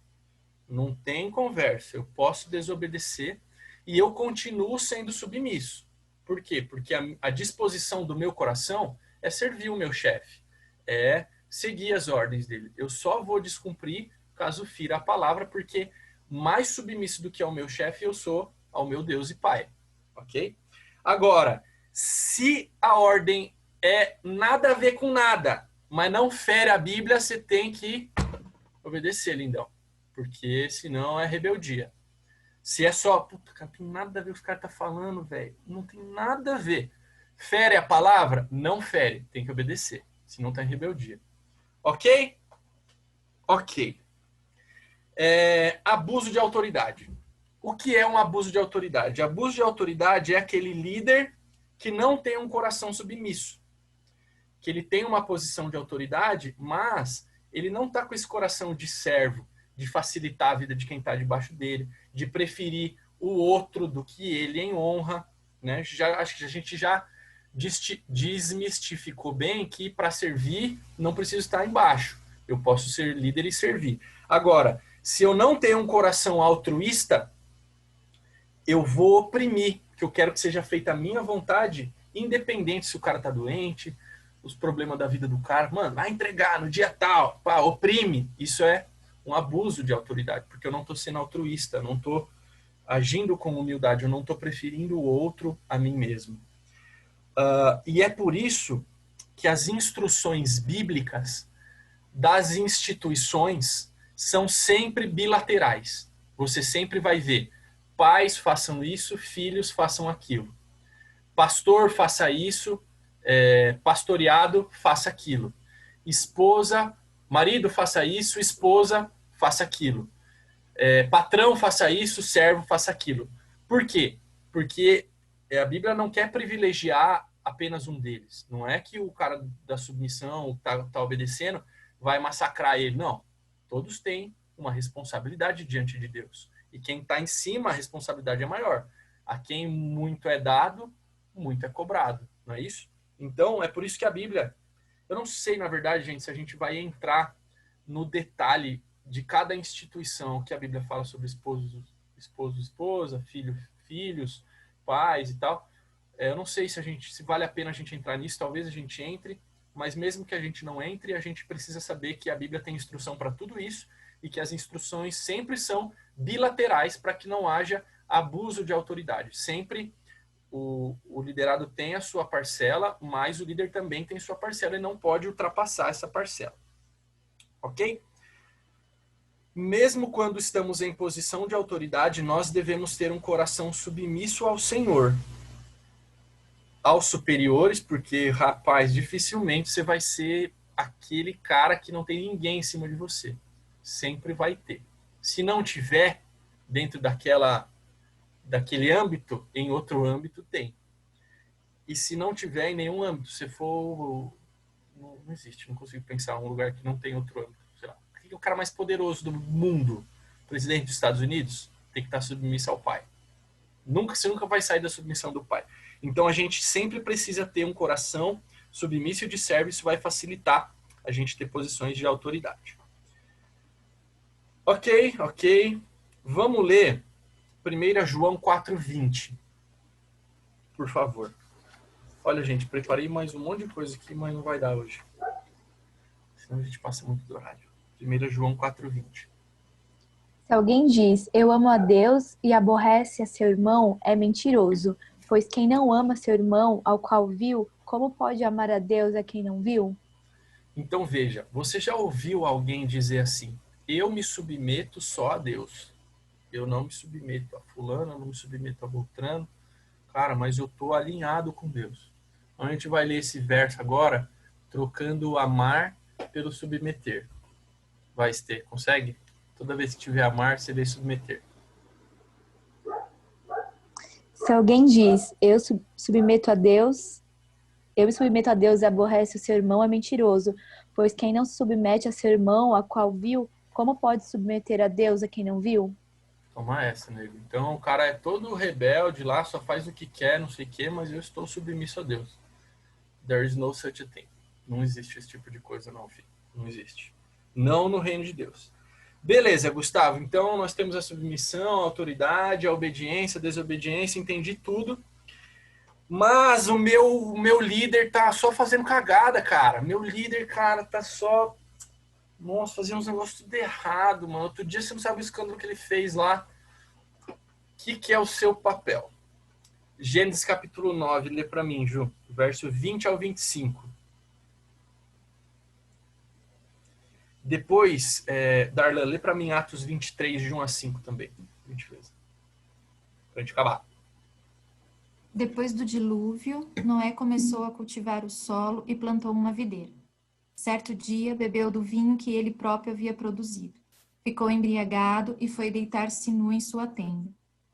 [SPEAKER 1] não tem conversa. Eu posso desobedecer e eu continuo sendo submisso. Por quê? Porque a disposição do meu coração é servir o meu chefe, é seguir as ordens dele. Eu só vou descumprir caso fira a palavra, porque mais submisso do que ao meu chefe eu sou ao meu Deus e Pai. Ok? Agora, se a ordem é nada a ver com nada, mas não fere a Bíblia, você tem que obedecer, lindão. Porque senão é rebeldia. Se é só, puta, cara, não tem nada a ver o que os caras estão falando, velho. Não tem nada a ver. Fere a palavra? Não fere. Tem que obedecer. Senão tá em rebeldia. Ok? Ok. Abuso de autoridade. O que é um abuso de autoridade? Abuso de autoridade é aquele líder que não tem um coração submisso. Que ele tem uma posição de autoridade, mas ele não está com esse coração de servo, de facilitar a vida de quem está debaixo dele, de preferir o outro do que ele em honra. Né? Acho que a gente já desmistificou bem que para servir não preciso estar embaixo. Eu posso ser líder e servir. Agora, se eu não tenho um coração altruísta, eu vou oprimir, que eu quero que seja feita a minha vontade, independente se o cara está doente, os problemas da vida do cara. Mano, vai entregar no dia tal, pá, oprime. Isso é um abuso de autoridade, porque eu não estou sendo altruísta, eu não estou agindo com humildade, eu não estou preferindo o outro a mim mesmo. E é por isso que as instruções bíblicas das instituições são sempre bilaterais. Você sempre vai ver pais façam isso, filhos façam aquilo. Pastor faça isso, pastoreado faça aquilo. Esposa, marido faça isso, esposa faça aquilo. Patrão faça isso, servo faça aquilo. Por quê? Porque a Bíblia não quer privilegiar apenas um deles. Não é que o cara da submissão, o que está obedecendo, vai massacrar ele. Não. Todos têm uma responsabilidade diante de Deus. E quem está em cima, a responsabilidade é maior. A quem muito é dado, muito é cobrado. Não é isso? Então, é por isso que a Bíblia... Eu não sei, na verdade, gente, se a gente vai entrar no detalhe de cada instituição que a Bíblia fala sobre esposo, esposa, filhos, pais e tal. Eu não sei se vale a pena a gente entrar nisso, talvez a gente entre, mas mesmo que a gente não entre, a gente precisa saber que a Bíblia tem instrução para tudo isso e que as instruções sempre são bilaterais para que não haja abuso de autoridade. Sempre o liderado tem a sua parcela, mas o líder também tem sua parcela e não pode ultrapassar essa parcela. Ok? Mesmo quando estamos em posição de autoridade, nós devemos ter um coração submisso ao Senhor. Aos superiores, porque, rapaz, dificilmente você vai ser aquele cara que não tem ninguém em cima de você. Sempre vai ter. Se não tiver dentro daquele âmbito, em outro âmbito tem. E se não tiver em nenhum âmbito, se for... Não existe, não consigo pensar um lugar que não tem outro âmbito. Sei lá. Quem é o cara mais poderoso do mundo? O presidente dos Estados Unidos tem que estar submisso ao pai. Você nunca vai sair da submissão do pai. Então a gente sempre precisa ter um coração submisso e de servo, isso vai facilitar a gente ter posições de autoridade. Ok. Vamos ler 1 João 4,20. Por favor. Olha, gente, preparei mais um monte de coisa aqui, mas não vai dar hoje. Senão a gente passa muito do horário. 1 João 4,20.
[SPEAKER 8] Se alguém diz, eu amo a Deus e aborrece a seu irmão, é mentiroso. Pois quem não ama seu irmão, ao qual viu, como pode amar a Deus a quem não viu?
[SPEAKER 1] Então veja, você já ouviu alguém dizer assim, eu me submeto só a Deus. Eu não me submeto a fulano, eu não me submeto a Beltrano. Cara, mas eu estou alinhado com Deus. Então a gente vai ler esse verso agora, trocando o amar pelo submeter. Vai, Esther, consegue? Toda vez que tiver amar, você lê submeter.
[SPEAKER 8] Se alguém diz, eu submeto a Deus, eu me submeto a Deus e aborrece o seu irmão, é mentiroso. Pois quem não se submete a seu irmão, a qual viu, como pode submeter a Deus a quem não viu?
[SPEAKER 1] Toma essa, nego. Então o cara é todo rebelde lá, só faz o que quer, não sei o quê, mas eu estou submisso a Deus. There is no such a thing. Não existe esse tipo de coisa, não, filho. Não existe. Não no reino de Deus. Beleza, Gustavo. Então nós temos a submissão, a autoridade, a obediência, a desobediência, entendi tudo. Mas o meu líder tá só fazendo cagada, cara. Meu líder, cara, tá só... Nossa, fazendo uns negócios tudo errado, mano. Outro dia você não sabe o escândalo que ele fez lá. O que é o seu papel? Gênesis capítulo 9, lê pra mim, Ju. Verso 20 ao 25. Depois, Darlan, lê pra mim Atos 23, de 1 a 5 também. Por gentileza. Pra gente acabar.
[SPEAKER 2] Depois do dilúvio, Noé começou a cultivar o solo e plantou uma videira. Certo dia, bebeu do vinho que ele próprio havia produzido. Ficou embriagado e foi deitar-se nu em sua tenda.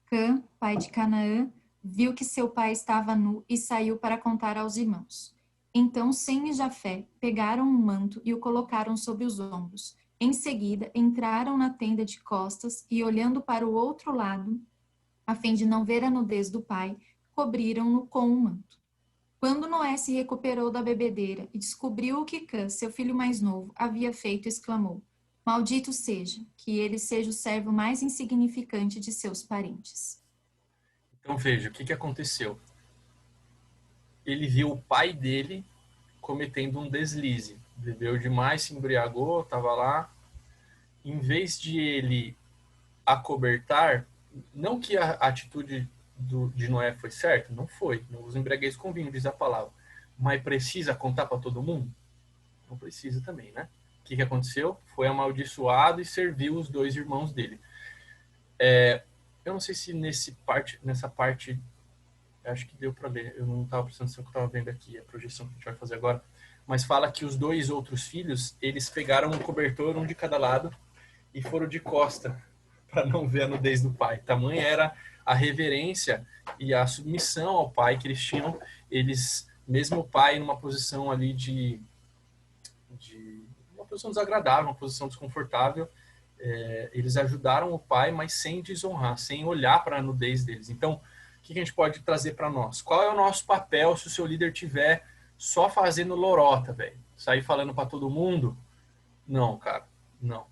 [SPEAKER 2] Cã, pai de Canaã, viu que seu pai estava nu e saiu para contar aos irmãos. Então Sem e Jafé pegaram um manto e o colocaram sobre os ombros. Em seguida, entraram na tenda de costas e, olhando para o outro lado, a fim de não ver a nudez do pai, cobriram-no com um manto. Quando Noé se recuperou da bebedeira e descobriu o que Cã, seu filho mais novo, havia feito, exclamou: Maldito seja, que ele seja o servo mais insignificante de seus parentes.
[SPEAKER 1] Então veja, o que aconteceu? Ele viu o pai dele cometendo um deslize. Bebeu demais, se embriagou, estava lá. Em vez de ele acobertar, não que a atitude de Noé foi certa, não foi. Não os embriagueis com vinho, diz a palavra. Mas precisa contar para todo mundo? Não precisa também, né? O que aconteceu? Foi amaldiçoado e serviu os dois irmãos dele. Eu não sei se nessa parte, acho que deu para ler. Eu não estava prestando atenção que eu estava vendo aqui a projeção que a gente vai fazer agora. Mas fala que os dois outros filhos, eles pegaram um cobertor, um de cada lado, e foram de costa para não ver a nudez do pai. Tamanha era a reverência e a submissão ao pai que eles tinham. Eles, mesmo o pai numa posição ali de uma posição desagradável, uma posição desconfortável, eles ajudaram o pai, mas sem desonrar, sem olhar para a nudez deles. Então, o que a gente pode trazer para nós? Qual é o nosso papel se o seu líder tiver só fazendo lorota, velho? Sair falando para todo mundo? Não, cara, não.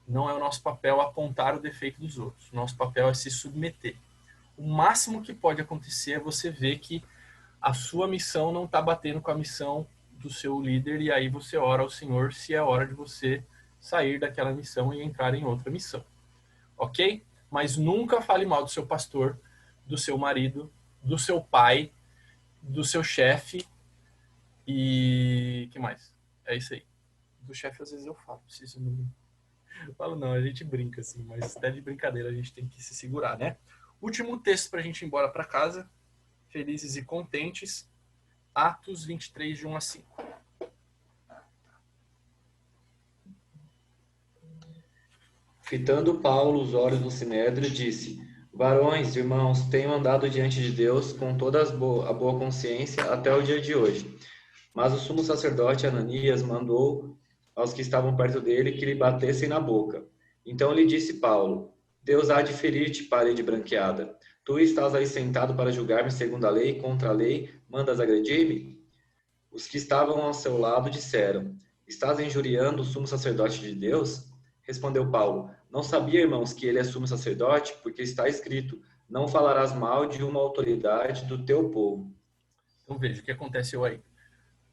[SPEAKER 1] Não é o nosso papel apontar o defeito dos outros. O nosso papel é se submeter. o máximo que pode acontecer é você ver que a sua missão não está batendo com a missão do seu líder, e aí você ora ao Senhor se é hora de você sair daquela missão e entrar em outra missão. Ok? Mas nunca fale mal do seu pastor, do seu marido, do seu pai, do seu chefe e... que mais? É isso aí. Do chefe às vezes eu falo, preciso não... Eu falo não, a gente brinca assim, mas até de brincadeira a gente tem que se segurar, né? Último texto para a gente ir embora para casa, felizes e contentes, Atos 23, de 1 a 5.
[SPEAKER 3] Fitando Paulo os olhos no sinédrio, disse: Varões, irmãos, tenho andado diante de Deus com toda a boa consciência até o dia de hoje. Mas o sumo sacerdote Ananias mandou aos que estavam perto dele que lhe batessem na boca. Então lhe disse Paulo: Deus há de ferir-te, parede branqueada. Tu estás aí sentado para julgar-me segundo a lei e contra a lei, mandas agredir-me? Os que estavam ao seu lado disseram: Estás injuriando o sumo sacerdote de Deus? Respondeu Paulo: Não sabia, irmãos, que ele é sumo sacerdote, porque está escrito: Não falarás mal de uma autoridade do teu povo.
[SPEAKER 1] Então veja, o que aconteceu aí.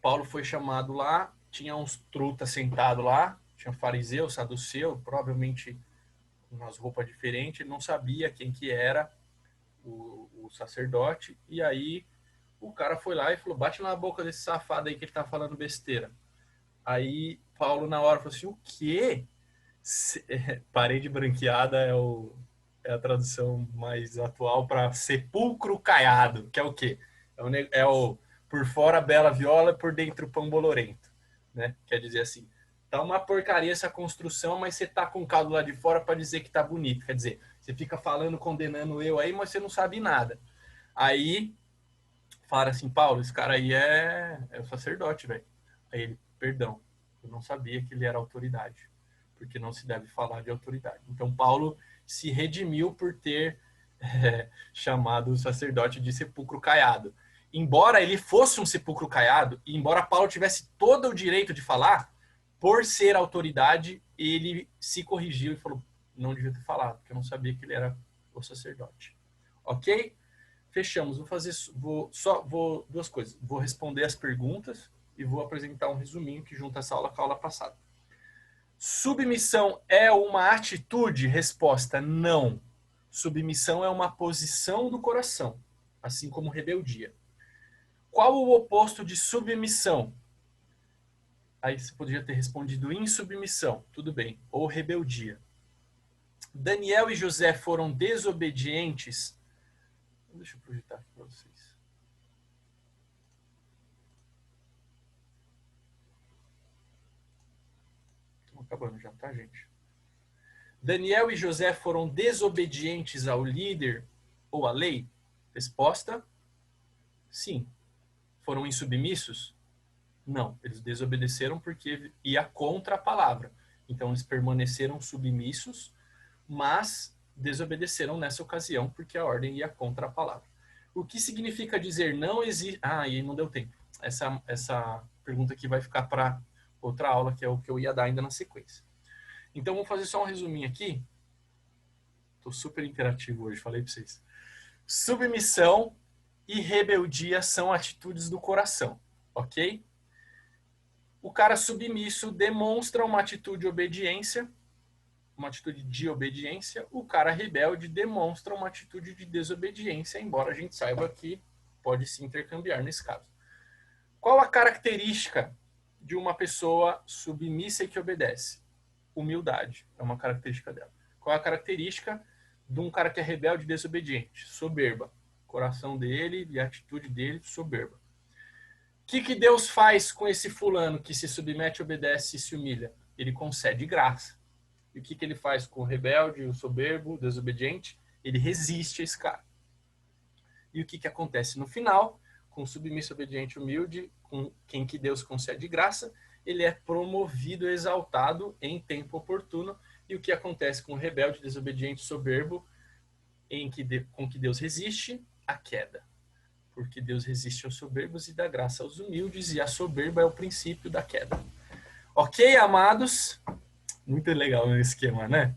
[SPEAKER 1] Paulo foi chamado lá, tinha uns trutas sentados lá, tinha fariseu, saduceu, provavelmente com umas roupas diferentes, ele não sabia quem que era o sacerdote, e aí o cara foi lá e falou: bate na boca desse safado aí que ele tá falando besteira. Aí Paulo na hora falou assim: o quê? Parede branqueada é a tradução mais atual para sepulcro caiado, que é o quê? É o por fora bela viola, por dentro pão bolorento, né? Quer dizer assim, tá uma porcaria essa construção, mas você tá com o caldo lá de fora para dizer que tá bonito. Quer dizer, você fica falando, condenando eu aí, mas você não sabe nada. Aí fala assim: Paulo, esse cara aí é o sacerdote, velho. Aí ele: perdão, eu não sabia que ele era autoridade, porque não se deve falar de autoridade. Então Paulo se redimiu por ter chamado o sacerdote de sepulcro caiado. Embora ele fosse um sepulcro caiado, e embora Paulo tivesse todo o direito de falar, por ser autoridade, ele se corrigiu e falou: não devia ter falado, porque eu não sabia que ele era o sacerdote. Ok? Fechamos. Vou duas coisas. Vou responder as perguntas e vou apresentar um resuminho que junta essa aula com a aula passada. Submissão é uma atitude? Resposta: não. Submissão é uma posição do coração, assim como rebeldia. Qual o oposto de submissão? Aí você poderia ter respondido insubmissão, tudo bem, ou rebeldia. Daniel e José foram desobedientes. Deixa eu projetar aqui para vocês. Estamos acabando já, tá, gente? Daniel e José foram desobedientes ao líder ou à lei? Resposta: sim. Foram insubmissos? Não, eles desobedeceram porque ia contra a palavra. Então eles permaneceram submissos, mas desobedeceram nessa ocasião porque a ordem ia contra a palavra. O que significa dizer não existe... Ah, e não deu tempo. Essa pergunta aqui vai ficar para outra aula, que é o que eu ia dar ainda na sequência. Então vou fazer só um resuminho aqui. Estou super interativo hoje, falei para vocês. Submissão e rebeldia são atitudes do coração, ok? O cara submisso demonstra uma atitude de obediência, o cara rebelde demonstra uma atitude de desobediência, embora a gente saiba que pode se intercambiar nesse caso. Qual a característica de uma pessoa submissa e que obedece? Humildade é uma característica dela. Qual a característica de um cara que é rebelde e desobediente? Soberba. O coração dele e a atitude dele, soberba. O que Deus faz com esse fulano que se submete, obedece e se humilha? Ele concede graça. E o que ele faz com o rebelde, o soberbo, o desobediente? Ele resiste a esse cara. E o que acontece no final? Com o submisso, obediente, humilde, com quem que Deus concede graça, ele é promovido, exaltado em tempo oportuno. E o que acontece com o rebelde, desobediente, soberbo, com que Deus resiste? A queda. Porque Deus resiste aos soberbos e dá graça aos humildes, e a soberba é o princípio da queda. Ok, amados? Muito legal o esquema, né?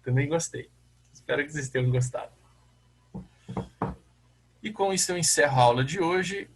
[SPEAKER 1] Também gostei. Espero que vocês tenham gostado. E com isso eu encerro a aula de hoje